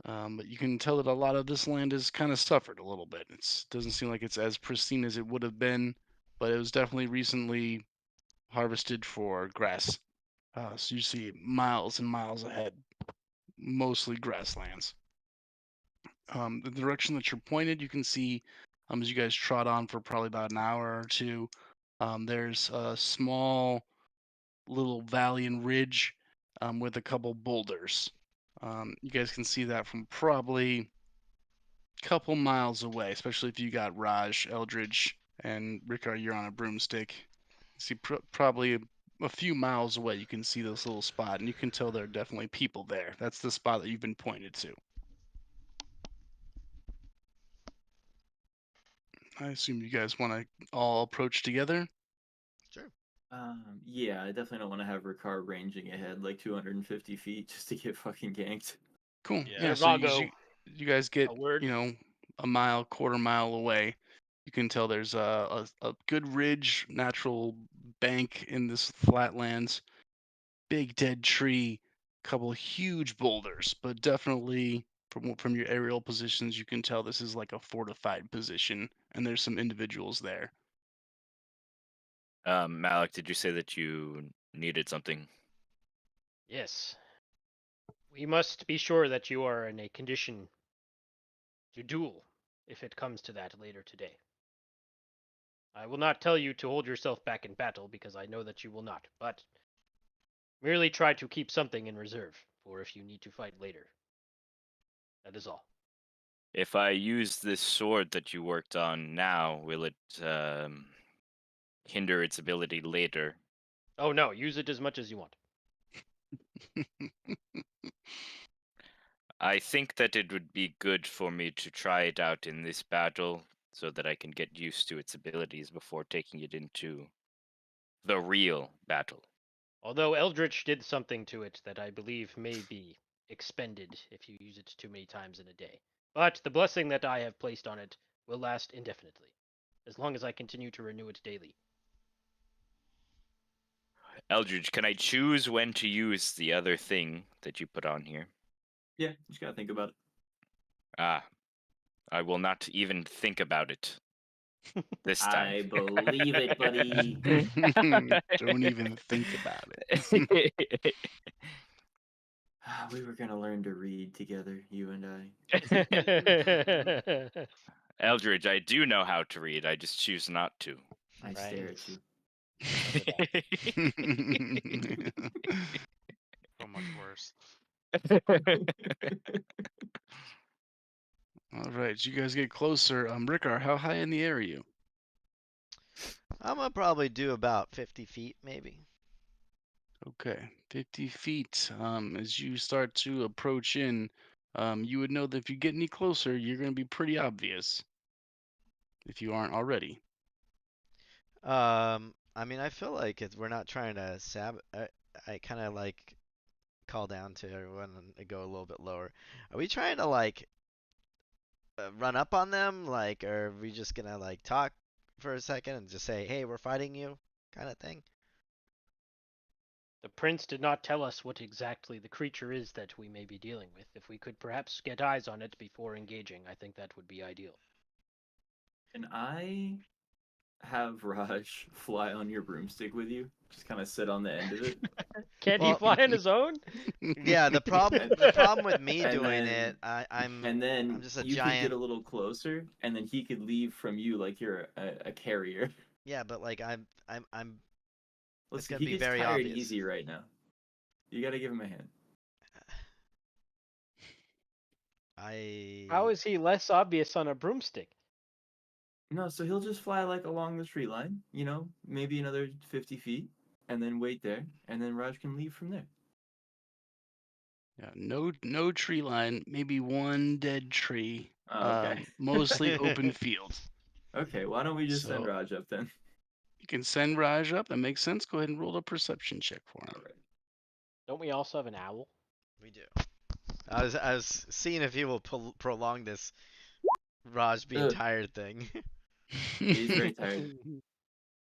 But you can tell that a lot of this land has kind of suffered a little bit. It doesn't seem like it's as pristine as it would have been, but it was definitely recently harvested for grass. So you see miles and miles ahead, mostly grasslands. The direction that you're pointed, you can see as you guys trot on for probably about an hour or two, there's a small little valley and ridge with a couple boulders. You guys can see that from probably a couple miles away, especially if you got Raj, Eldridge, and Rickard, you're on a broomstick. You see probably a few miles away, you can see this little spot, and you can tell there are definitely people there. That's the spot that you've been pointed to. I assume you guys want to all approach together. Sure. Yeah, I definitely don't want to have Ricard ranging ahead like 250 feet just to get fucking ganked. Cool. Yeah. Yeah. So Vago, you guys get a word. a mile, quarter mile away. You can tell there's a good ridge, natural bank in this flatlands. Big dead tree, couple huge boulders, but definitely from your aerial positions, you can tell this is like a fortified position, and there's some individuals there. Malik, did you say that you needed something? Yes. We must be sure that you are in a condition to duel, if it comes to that later today. I will not tell you to hold yourself back in battle, because I know that you will not, but merely try to keep something in reserve, for if you need to fight later. That is all. If I use this sword that you worked on now, will it hinder its ability later? Oh no, use it as much as you want. I think that it would be good for me to try it out in this battle so that I can get used to its abilities before taking it into the real battle. Although Eldritch did something to it that I believe may be expended if you use it too many times in a day. But the blessing that I have placed on it will last indefinitely, as long as I continue to renew it daily. Eldridge, can I choose when to use the other thing that you put on here? Yeah, you just gotta think about it. Ah, I will not even think about it this time. I believe it, buddy. Don't even think about it. We were gonna learn to read together, you and I. Eldridge, I do know how to read. I just choose not to. I stare at you. So much worse. All right, as you guys get closer, Rickar, how high in the air are you? I'm gonna probably do about 50 feet, maybe. Okay, 50 feet. As you start to approach in, you would know that if you get any closer, you're going to be pretty obvious. If you aren't already. I mean, I feel like we're not trying to I kind of like call down to everyone and go a little bit lower. Are we trying to like run up on them? Like, or are we just gonna like talk for a second and just say, "Hey, we're fighting you," kind of thing? The prince did not tell us what exactly the creature is that we may be dealing with. If we could perhaps get eyes on it before engaging, I think that would be ideal. Can I have Raj fly on your broomstick with you? Just kind of sit on the end of it. Can he Well- fly on his own? Yeah, the problem with me And doing then- it, I'm And then I'm just a you could giant. get a little closer, and then he could leave from you like you're a carrier. Yeah, but like I'm Listen, gonna he be gets very tired obvious. easy right now. You gotta give him a hand. How is he less obvious on a broomstick? No, so he'll just fly like along the tree line, maybe another 50 feet, and then wait there, and then Raj can leave from there. Yeah, no tree line, maybe one dead tree. Oh, okay. Mostly open field. Okay, why don't we just send So- Raj up then? You can send Raj up. That makes sense. Go ahead and roll a perception check for him. All right. Don't we also have an owl? We do. I was seeing if he will prolong this Raj being Ugh. tired thing. He's very tired.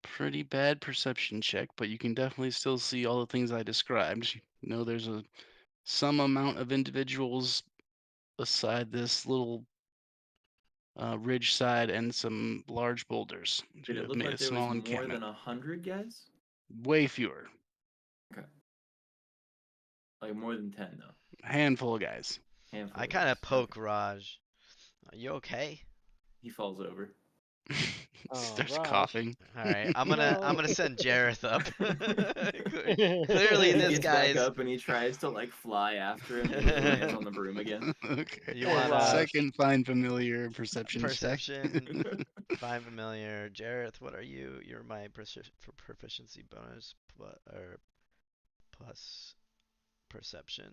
Pretty bad perception check, but you can definitely still see all the things I described. You know, there's some amount of individuals beside this little ridge side and some large boulders. Did You it have look made like a there small was more encampment. than 100 guys? Way fewer. Like more than 10 though. A handful of guys. Handful. I of kind guys. of poke Okay. Raj. Are you okay? He falls over. Starts Raj. coughing. All right, I'm gonna No. send Jareth up. Clearly, He this gets back guy's. up and he tries to like fly after him, and he lands on the broom again. Okay. You Poor want Raj. Second find familiar perception check. perception? Find familiar. Jareth, what are you? You're my proficiency bonus or plus perception.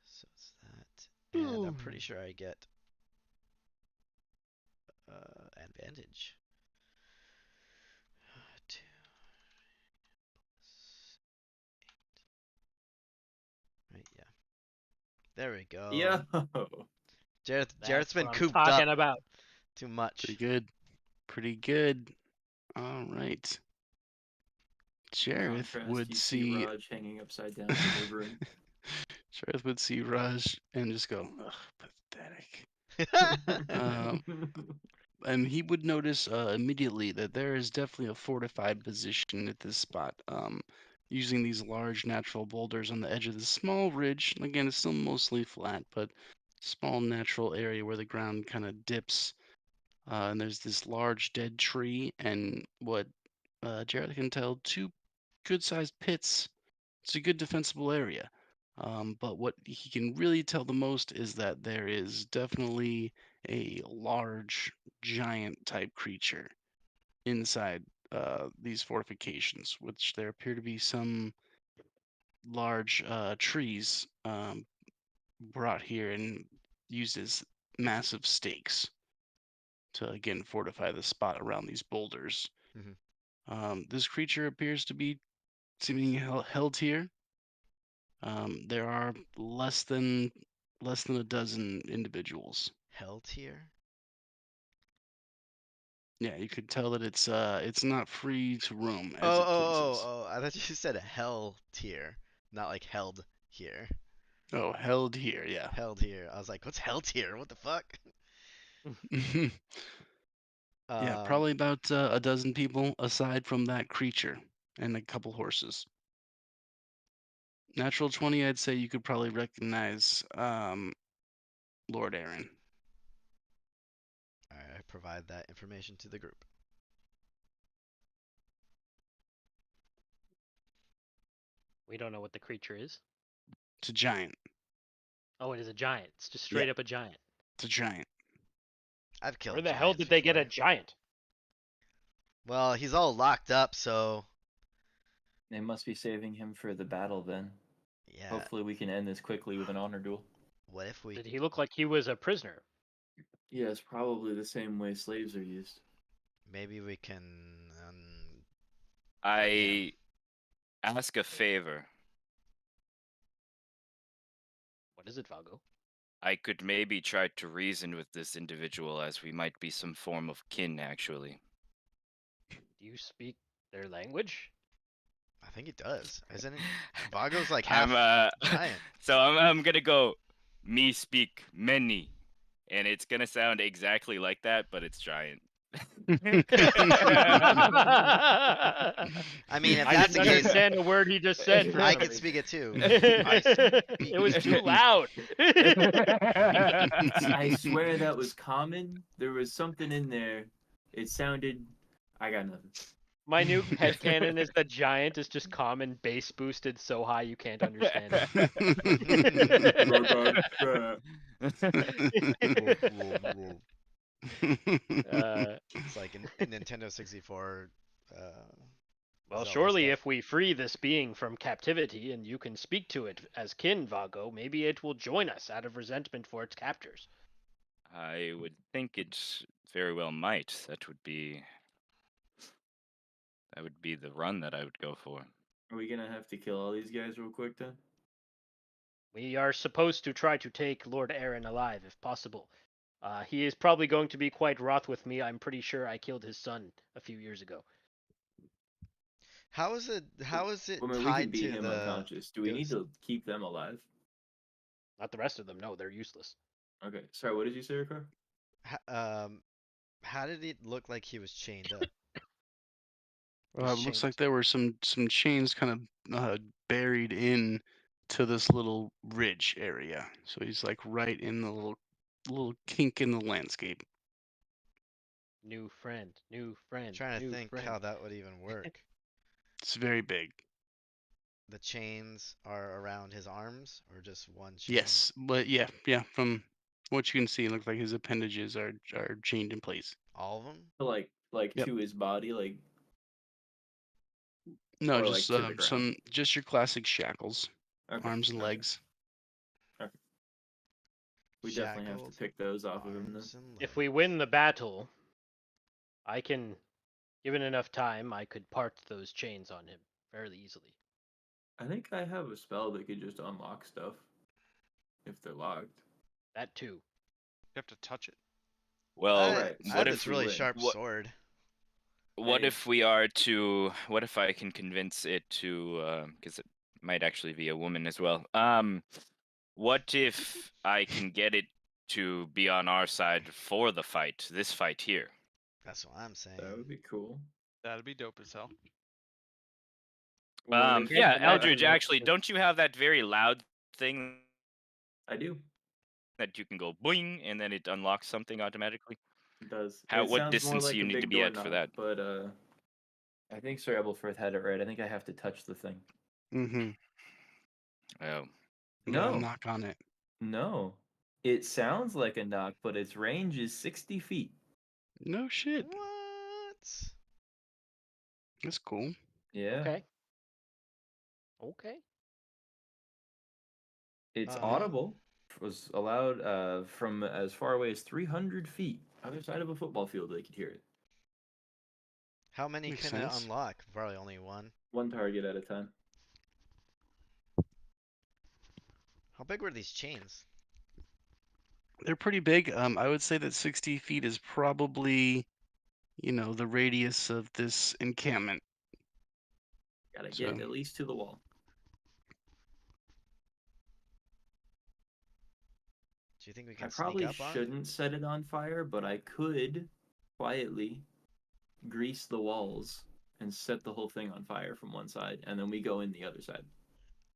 So it's that, and I'm pretty sure I get advantage. 2 plus 8. Right, yeah. There we go. Yo. Jareth's That's been what I'm cooped talking up about. too much. Pretty good. Pretty good. All right. Jareth Contrast, would you see see. Raj hanging upside down from your broom. Jareth would see Raj and just go, ugh, pathetic. And he would notice immediately that there is definitely a fortified position at this spot. using these large natural boulders on the edge of this small ridge. Again, it's still mostly flat, but small natural area where the ground kind of dips. And there's this large dead tree, and what Jared can tell, two good-sized pits. It's a good defensible area. But what he can really tell the most is that there is definitely a large, giant type creature inside these fortifications, which there appear to be some large trees brought here and used as massive stakes to again fortify the spot around these boulders. This creature appears to be seemingly held here. There are less than a dozen individuals. Hell tier? Yeah, you could tell that it's not free to roam as Oh, it pleases. I thought you said hell tier, not like held here. Oh, held here, yeah. Held here. I was like, what's hell tier? What the fuck? Yeah, probably about a dozen people aside from that creature and a couple horses. Natural 20, I'd say you could probably recognize Lord Aaron. Alright, I provide that information to the group. We don't know what the creature is. It's a giant. Oh, it is a giant. It's just straight up a giant. It's a giant. I've killed Where the hell giants did they get a before. giant? Well, he's all locked up, so They must be saving him for the battle then. yeah. Hopefully we can end this quickly with an honor duel. What if we Did he look like he was a prisoner? Yeah, it's probably the same way slaves are used. maybe we can I ask a favor. What is it, Vago? I could maybe try to reason with this individual, as we might be some form of kin, actually. Do you speak their language? I think he does, isn't it? Vago's like half giant. So I'm gonna go. Me speak many, and it's gonna sound exactly like that, but it's giant. I mean, if I that's the didn't case, understand a word he just said. For I some could reason. speak it too. It was too loud. I swear that was common. There was something in there. It sounded. I got nothing. My new headcanon is the giant is just common bass boosted so high you can't understand it. It's like in Nintendo 64. Well, Zelda surely stuff. if we free this being from captivity and you can speak to it as kin, Vago, maybe it will join us out of resentment for its captors. I would think it very well might. That would be the run that I would go for. Are we gonna have to kill all these guys real quick then? We are supposed to try to take Lord Aaron alive if possible. He is probably going to be quite wroth with me. I'm pretty sure I killed his son a few years ago. How is it? How is it I mean, we tied can beat to him the? unconscious. Do we need to keep them alive? Not the rest of them. No, they're useless. Okay. Sorry, what did you say, Rico? How did it look like he was chained up? It looks like there were some chains kind of buried in to this little ridge area. So he's like right in the little kink in the landscape. New friend, new friend. Trying to new think friend. how that would even work. It's very big. The chains are around his arms, or just one chain? Yes, but yeah. From what you can see, it looks like his appendages are chained in place. All of them? Like Yep. to his body, like. No, Or, just like, to the ground? just your classic shackles, Okay, arms and okay. legs. We definitely have to Shackled pick those off of him then. arms and If we legs. win the battle, I can, given enough time, I could part those chains on him fairly easily. I think I have a spell that could just unlock stuff if they're locked. That too. You have to touch it. Well, Right, I so have what this if we really win. sharp What- sword. what Hey. if we are to? What if I can convince it to? Because it might actually be a woman as well. What if I can get it to be on our side for the fight? This fight here. That's what I'm saying. That would be cool. That'd be dope as hell. Wanna make Yeah, sure that Eldridge. I- Actually, don't you have that very loud thing I do. that you can go boing and then it unlocks something automatically? It does. What Sounds more distance like do you a need to big be door at for knock, that? but I think Sir Ebelfirth had it right. I think I have to touch the thing. Mm-hmm. Oh. Yeah, No, knock on it. no. It sounds like a knock, but its range is 60 feet. No shit. What? That's cool. Yeah. Okay. Okay. It's Uh-huh. audible. Was allowed from as far away as 300 feet. Other side of a football field, they could hear it. How many Makes can it sense. unlock? Probably only one. One target at a time. How big were these chains? They're pretty big. I would say that 60 feet is probably, the radius of this encampment. Gotta So- get at least to the wall. Do you think we I can probably sneak up on? shouldn't set it on fire, but I could quietly grease the walls and set the whole thing on fire from one side, and then we go in the other side.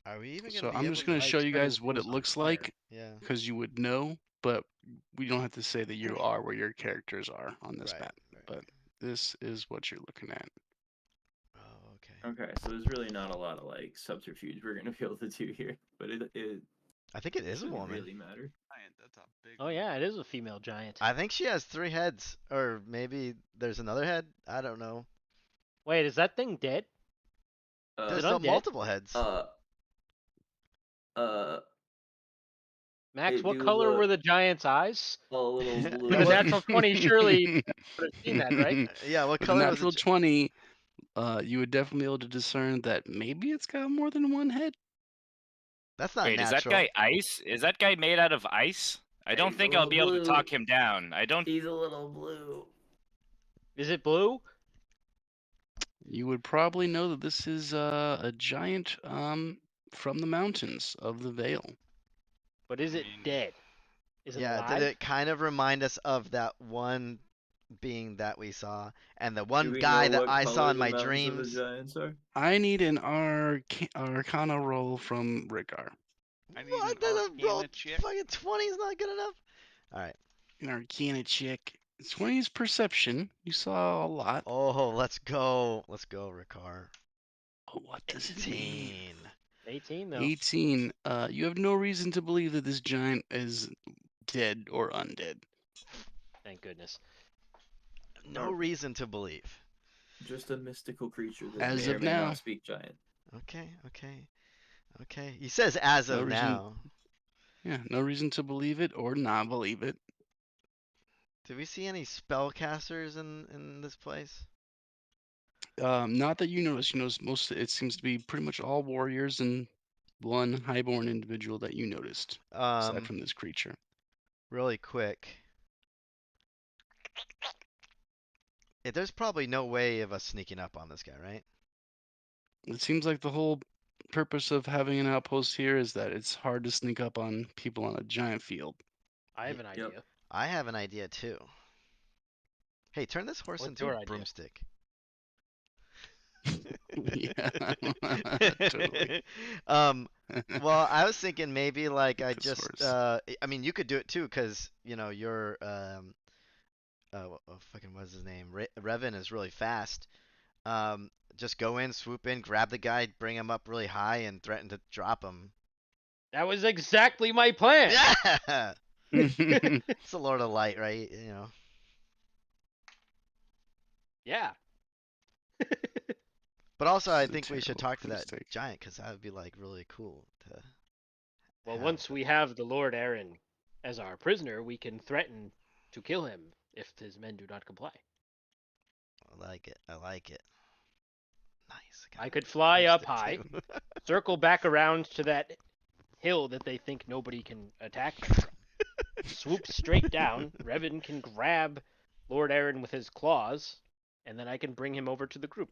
Are we even gonna So be I'm able just to? going to like show you setting guys what it things on looks fire. like Yeah. because you would know, but we don't have to say that you are where your characters are on this Right. map. Right. But this is what you're looking at. Oh, okay. Okay, so there's really not a lot of like subterfuge we're gonna be able to do here, but it I think it is a shouldn't woman. really matter. Giant, that's a big Oh one. yeah, it is a female giant. I think she has 3 heads, or maybe there's another head. I don't know. Wait, is that thing dead? There's it undead? multiple heads. Uh, Max, it what do color were look the giant's eyes? a little With With a blue. natural 20, surely would have seen that, right? Yeah. What With color was natural it? 20, you would definitely be able to discern that maybe it's got more than one head. That's not Wait, natural. is that guy ice? Is that guy made out of ice? I don't He's a think I'll little be able to blue. talk him down. I don't. He's a little blue. Is it blue? You would probably know that this is a giant from the mountains of the Vale. But is I it mean- dead? Is it Yeah. alive? Did it kind of remind us of that one being that we saw, and the Do one we guy know that what I color saw in the my mountains of dreams? the giants are? I need an Arcana roll from Rikar. I need What? an The roll Arcana check. fucking 20 is not good enough. All right. An Arcana check. 20 is perception. You saw a lot. Oh, let's go. Let's go, Ricard. Oh, what does it mean? 18. 18 though. 18. You have no reason to believe that this giant is dead or undead. Thank goodness. No reason to believe. Just a mystical creature that As may or of may now. not speak giant. Okay. He says as No of reason- now. Yeah, no reason to believe it or not believe it. Did we see any spellcasters in this place? Not that you notice. You notice it seems to be pretty much all warriors and one highborn individual that you noticed, aside from this creature. Really quick. There's probably no way of us sneaking up on this guy, right? It seems like the whole purpose of having an outpost here is that it's hard to sneak up on people on a giant field. I have an Yep. idea. I have an idea too. Hey, turn this horse What's into your a idea? broomstick. Yeah, totally. Well, I was thinking maybe like I This just horse. I mean you could do it too because you know you're fucking what's his name? Revan is really fast. Just go in, swoop in, grab the guy, bring him up really high, and threaten to drop him. That was exactly my plan. Yeah, it's the Lord of Light, right? You know. Yeah. But also, I This is a think we should terrible talk to that mistake. giant because that would be like really cool to. Well, have. once we have the Lord Aaron as our prisoner, we can threaten to kill him if his men do not comply. I like it. Nice. I could fly up high, Broomstick, too. circle back around to that hill that they think nobody can attack me from, swoop straight down. Revan can grab Lord Aaron with his claws, and then I can bring him over to the group.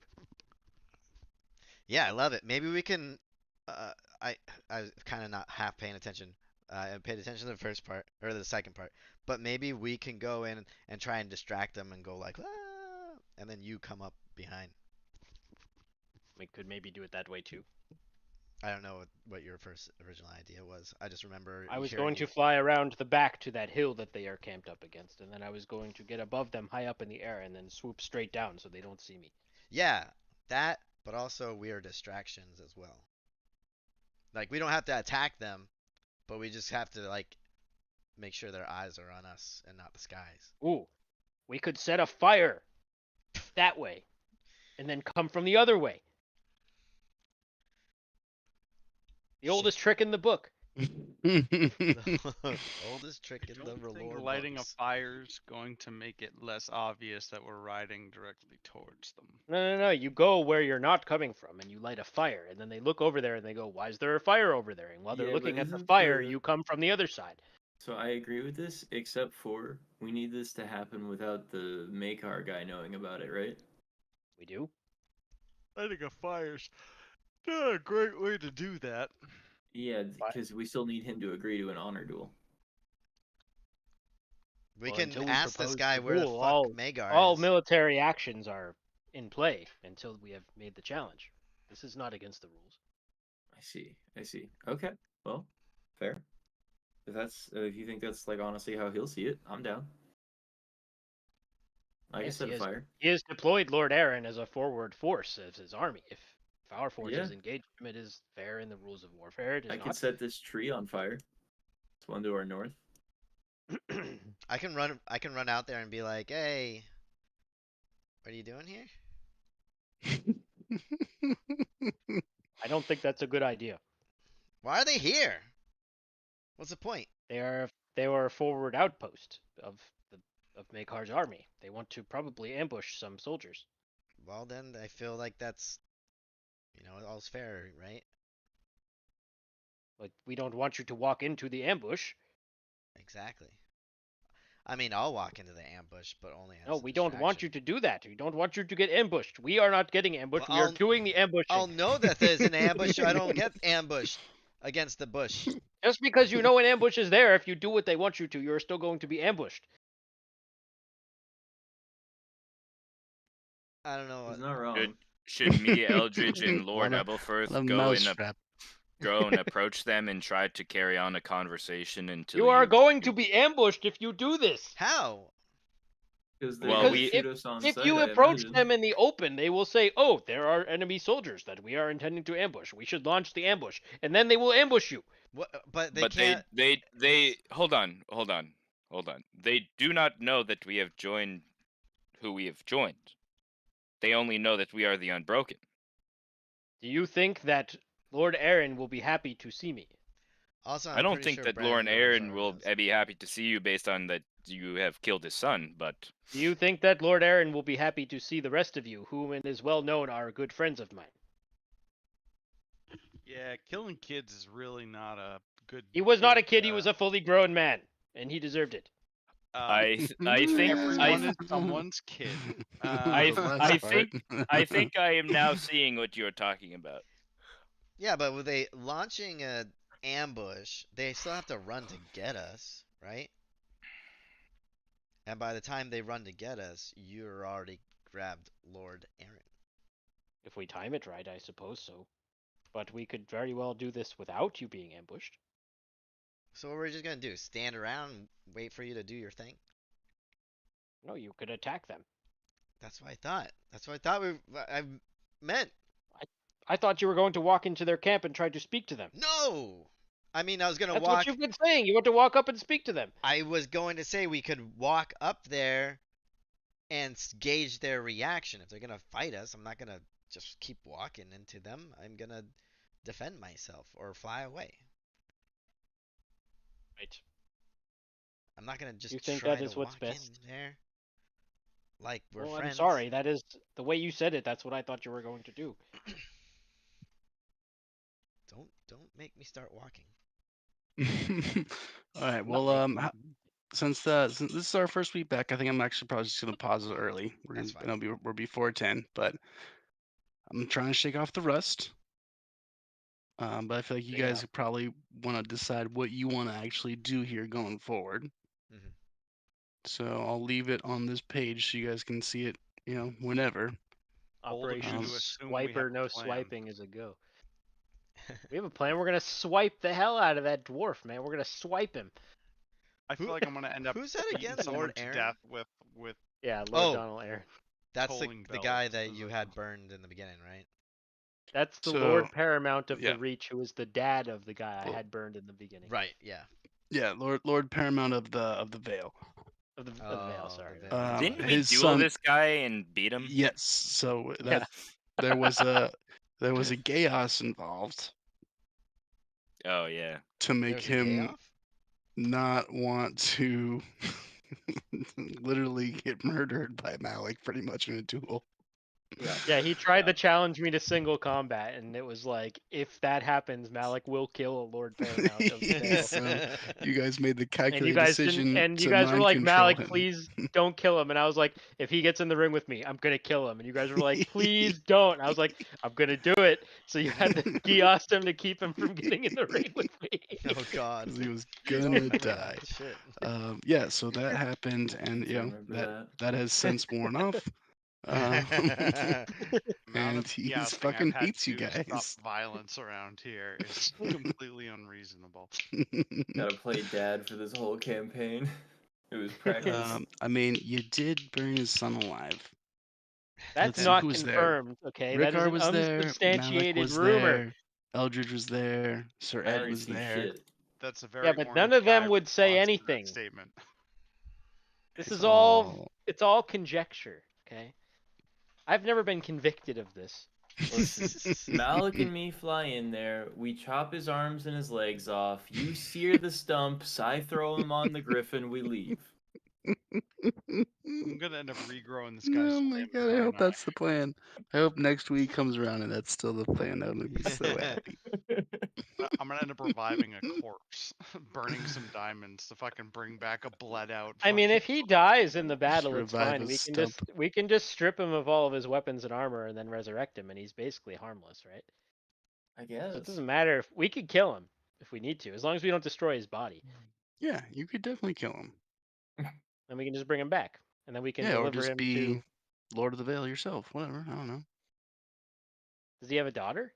Yeah, I love it. Maybe we can. I was kind of not half paying attention. I paid attention to the first part or the second part, but maybe we can go in and try and distract them and go like, ah, and then you come up behind. We could maybe do it that way too. I don't know what your first original idea was. I just remember I was hearing going you. to fly around the back to that hill that they are camped up against, and then I was going to get above them high up in the air and then swoop straight down so they don't see me. Yeah, that, but also we are distractions as well. Like we don't have to attack them, but we just have to like make sure their eyes are on us and not the skies. Ooh, we could set a fire that way and then come from the other way. The oldest trick in the book. The oldest trick I in the don't think lore lighting a books. fire's going to make it less obvious that we're riding directly towards them. No. You go where you're not coming from and you light a fire, and then they look over there and they go, "Why is there a fire over there?" And while they're Yeah, looking but at the isn't fire, the- you come from the other side. So I agree with this, except for we need this to happen without the Makar guy knowing about it, right? We do. Lighting a fire's not a great way to do that. Yeah, because we still need him to agree to an honor duel. We Well, until can we ask this propose guy the where the rule, fuck Magar all is. military actions are in play until we have made the challenge. This is not against the rules. I see. Okay, well, fair. If you think that's like honestly how he'll see it, I'm down. I can Yes, set a fire. He has deployed Lord Aaron as a forward force of his army. If our forces Yeah. engage him, it is fair in the rules of warfare. It is I can not. set this tree on fire. It's one to our north. I can run out there and be like, "Hey, what are you doing here?" I don't think that's a good idea. Why are they here? What's the point? They are a forward outpost of Makar's army. They want to probably ambush some soldiers. Well, then I feel like that's, all's fair, right? But we don't want you to walk into the ambush. Exactly. I mean, I'll walk into the ambush, but only as No, a we don't want you distraction. to do that. We don't want you to get ambushed. We are not getting ambushed. Well, We are doing the ambushing. I'll know that there's an ambush, so I don't get ambushed against the bush. Just because you know an ambush is there, if you do what they want you to, you're still going to be ambushed. I don't know. He's not wrong. Should me, Eldridge, and Lord What a Ebelfirth What a go and mousetrap. go and approach them and try to carry on a conversation until You are going to be ambushed if you do this. How? Because Well, they we- shoot us on If sight, you I approach imagine. them in the open, they will say, "Oh, there are enemy soldiers that we are intending to ambush. We should launch the ambush," and then they will ambush you. What? But they but can't. they hold on. They do not know that we have joined who we have joined. They only know that we are the Unbroken. Do you think that Lord Aaron will be happy to see me? Also, I I'm don't pretty think sure that Brandon Lord knows Aaron our will rules. be happy to see you based on that you have killed his son, but Do you think that Lord Aaron will be happy to see the rest of you, whom it is well known are good friends of mine? Yeah, killing kids is really not a good. He was not a good, kid, he was a fully grown man, and he deserved it. I think everyone is someone's kid. I The last think- part. I think I am now seeing what you're talking about. Yeah, but with they launching a ambush, they still have to run to get us, right? And by the time they run to get us, you're already grabbed Lord Aaron. If we time it right, I suppose so. But we could very well do this without you being ambushed. So what we're just gonna do? Stand around and wait for you to do your thing? No, you could attack them. That's what I thought. That's what I thought I meant. I thought you were going to walk into their camp and try to speak to them. No! I mean, I was gonna That's walk. what you've been saying. You want to walk up and speak to them. I was going to say we could walk up there and gauge their reaction. If they're gonna fight us, I'm not gonna just keep walking into them. I'm gonna defend myself or fly away. Right. I'm not gonna just You think try that is to what's walk best? in there like we're Well, friends. I'm sorry. That is the way you said it. That's what I thought you were going to do. Don't make me start walking. All right. Not Well, making- since this is our first week back, I think I'm actually probably just gonna pause it early. That's fine. We're before 10, but I'm trying to shake off the rust. But I feel like you Yeah. guys probably want to decide what you want to actually do here going forward. Mhm. So I'll leave it on this page so you guys can see it, whenever. Bold of you Operation to assume we have Swiper a No plan. Swiping is a go. We have a plan. We're gonna swipe the hell out of that dwarf, man. We're gonna swipe him. I feel like I'm gonna end up Who's that beating again? someone Lord to Aaron? death with Yeah, Lord Oh. Donald Aaron. That's tolling the guy bells that as you a- had burned in the beginning, right? That's the So, Lord Paramount of yeah. the Reach, who was the dad of the guy I Well- had burned in the beginning. Right. Yeah. Yeah, Lord Paramount of the Veil. Of the Veil, Oh, sorry. the Veil. Didn't we his duel son. this guy and beat him? Yes. So Yeah. that there was a chaos involved Oh yeah. to make There's a him payoff? not want to literally get murdered by Malik pretty much in a duel. Yeah, he tried to challenge me to single combat, and it was like, if that happens, Malik will kill a Lord Paramount of the Veil. So you guys made the And calculated you guys decision didn't, and you to guys were mind like, control Malik, him. please don't kill him. And I was like, if he gets in the ring with me, I'm gonna kill him. And you guys were like, please don't. And I was like, I'm gonna do it. So you had to geost him to keep him from getting in the ring with me. Oh God. 'Cause he was Oh, gonna my die. God, Shit. Yeah, so that happened, and Do you know remember that has since worn off. Amount And of he gassing fucking I've had hates you to stop guys. violence around here is completely unreasonable. Gotta play dad for this whole campaign. It was practice. I mean, you did burn his son alive. That's see, not who was there? confirmed, okay? That is Rickard an was there. Malik unsubstantiated was rumor. there. Eldridge was there. Sir I Ed didn't was see there. shit. That's a very Yeah, but orange none of them guy would say response to that anything. statement. This It's is all, it's all conjecture, okay? I've never been convicted of this. Listen, Malik and me fly in there. We chop his arms and his legs off. You sear the stumps. I throw him on the griffin. We leave. I'm gonna end up regrowing this guy's. Oh my limb, god, I hope aren't I? that's the plan. I hope next week comes around and that's still the plan. That would be so happy. I'm gonna end up reviving a corpse, burning some diamonds to fucking bring back a bled out. I mean, if he dies in the battle, it's revive fine. his We can just strip him of all of his weapons and armor and then resurrect him, and he's basically harmless, right? I So guess. it doesn't matter if we could kill him if we need to, as long as we don't destroy his body. Yeah, you could definitely kill him. Then we can just bring him back, and then we can Yeah, or deliver just him be to. Lord of the Veil yourself. Whatever. I don't know. Does he have a daughter?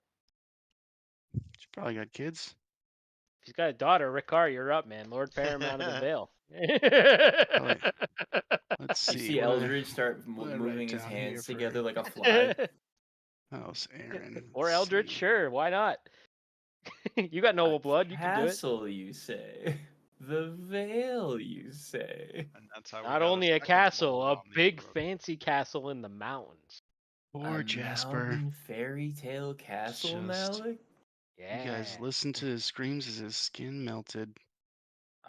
She's probably got kids. If he's got a daughter, Ricard, you're up, man. Lord Paramount of the Veil. Let's You see. see what I- Eldridge start what I write moving his down here hands for- together like a fly. House Aaron. Or let's Eldritch, see. sure, why not? You got noble blood, you can do it. Castle, you say? The Veil, you say? And that's how we Not got only a second castle, lord a on the big road. fancy castle in the mountains. Poor A Jasper. mountain fairy tale castle, Just- Malik? Yeah. You guys listen to his screams as his skin melted.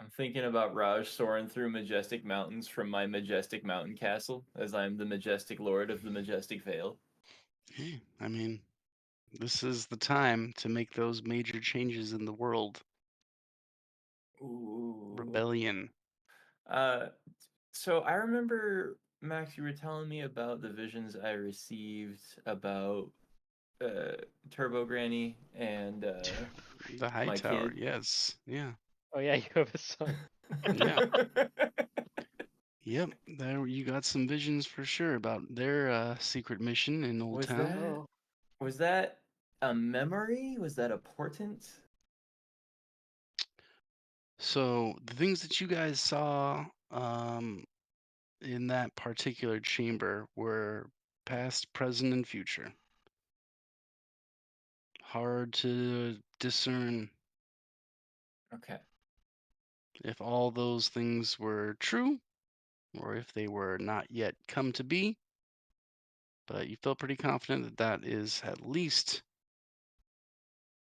I'm thinking about Raj soaring through majestic mountains from my majestic mountain castle, as I'm the majestic lord of the majestic Vale. Hey, I mean, this is the time to make those major changes in the world. Ooh. Rebellion. So I remember, Max, you were telling me about the visions I received about Turbo Granny and The High my Tower. kid. Yes. Yeah. Oh yeah, you have a son. Yeah. Yep. There you got some visions for sure about their secret mission in Old Was Town. that Oh. was that a memory? Was that a portent? So the things that you guys saw in that particular chamber were past, present, and future. Hard to discern Okay. if all those things were true or if they were not yet come to be. But you feel pretty confident that that is at least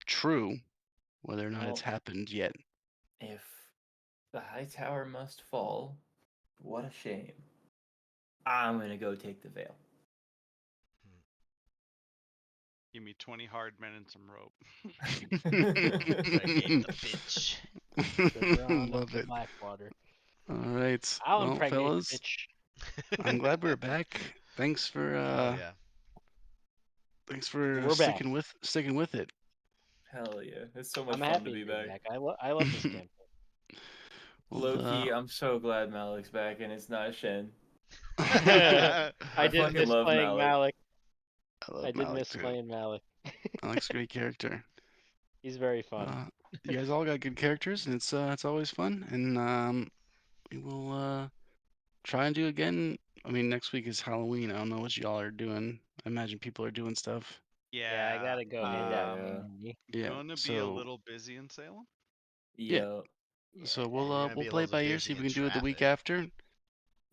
true, whether or not it's Well, happened yet. if the high tower must fall, what a shame. I'm gonna go take the veil. Give me 20 hard men and some rope. Renegade the bitch. Love it. Blackwater. All right. I'll Well, impregnate the fellas, bitch. I'm glad we're back. Thanks for Oh yeah. thanks for We're back. sticking with it. Hell yeah. It's so much I'm fun happy to be back. I love this campaign. Well, Low key, I'm so glad Malik's back and it's not Shen. I didn't fucking miss love playing Malik. Malik. love I did Malik miss too. playing Malik. Malik's a great character. He's very fun. You guys all got good characters, and it's always fun. And we will try and do again. I mean, next week is Halloween. I don't know what y'all are doing. I imagine people are doing stuff. Yeah, I gotta go hand out Yeah. candy. Yeah. Gonna be a So little busy in Salem. Yeah. so You're we'll gonna we'll be a play it little by ear. See busy if we in can do it the week traffic.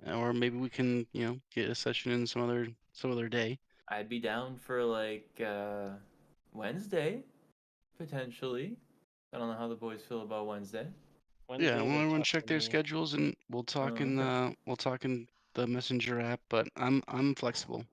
after, or maybe we can get a session in some other day. I'd be down for like Wednesday, potentially. I don't know how the boys feel about Wednesday. Yeah, Wednesdays I are want everyone tough check for their me. schedules, and we'll talk okay. in the messenger app. But I'm flexible.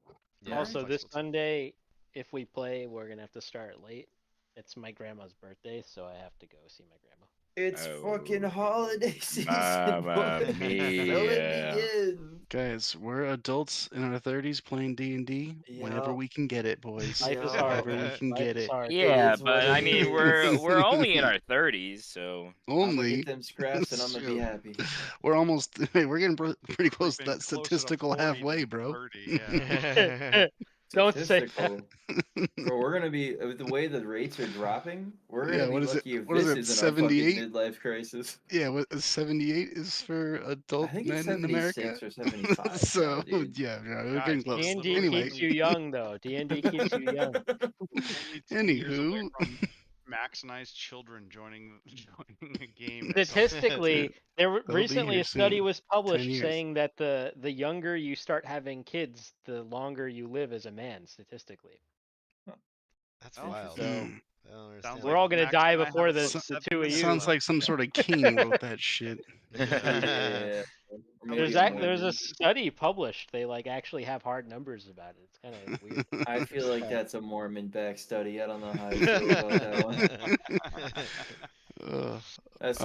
Yeah, I'm Also, this flexible too. Sunday, if we play, we're gonna have to start late. It's my grandma's birthday, so I have to go see my grandma. It's Oh, fucking holiday season, Mamma boys. Let it mia. begin. Guys, we're adults in our 30s playing D&D whenever Yep. we can get it, boys. Life is Yeah. hard, Whenever we man. can Life get is it. hard. Yeah, is what but I it mean, is. we're only in our 30s, so I'm gonna Only. get them scraps and I'm gonna be happy. We're almost. We're getting pretty close to Creeping that closer to statistical 40 halfway, than bro. 30, yeah. Don't say that. Statistical. Bro, we're gonna be with the way the rates are dropping. We're Yeah, gonna be what is it? lucky if What is this it? isn't our fucking 78? midlife crisis. Yeah, what 78 is for I adult think it's men in America. 76 or 75 now, So dude. yeah, we're Guys, getting we're close. D&D literally Anyway, keeps you young, though. D&D keeps you young. only 2 years away anywho, from Max and I's children joining a game. Statistically, They'll be recently here a study soon. was 10 published years. saying that the younger you start having kids, the longer you live as a man, statistically. That's Oh, wild. So I Hmm. don't understand. Sounds we're like all gonna Max die and I have before about So- the 7 two of minutes you. Sounds like some sort of king wrote that shit. Yeah. There's there's a study published. They like actually have hard numbers about it. It's kind of weird. I feel like that's a Mormon back study. I don't know how I feel about that one. Ugh. That's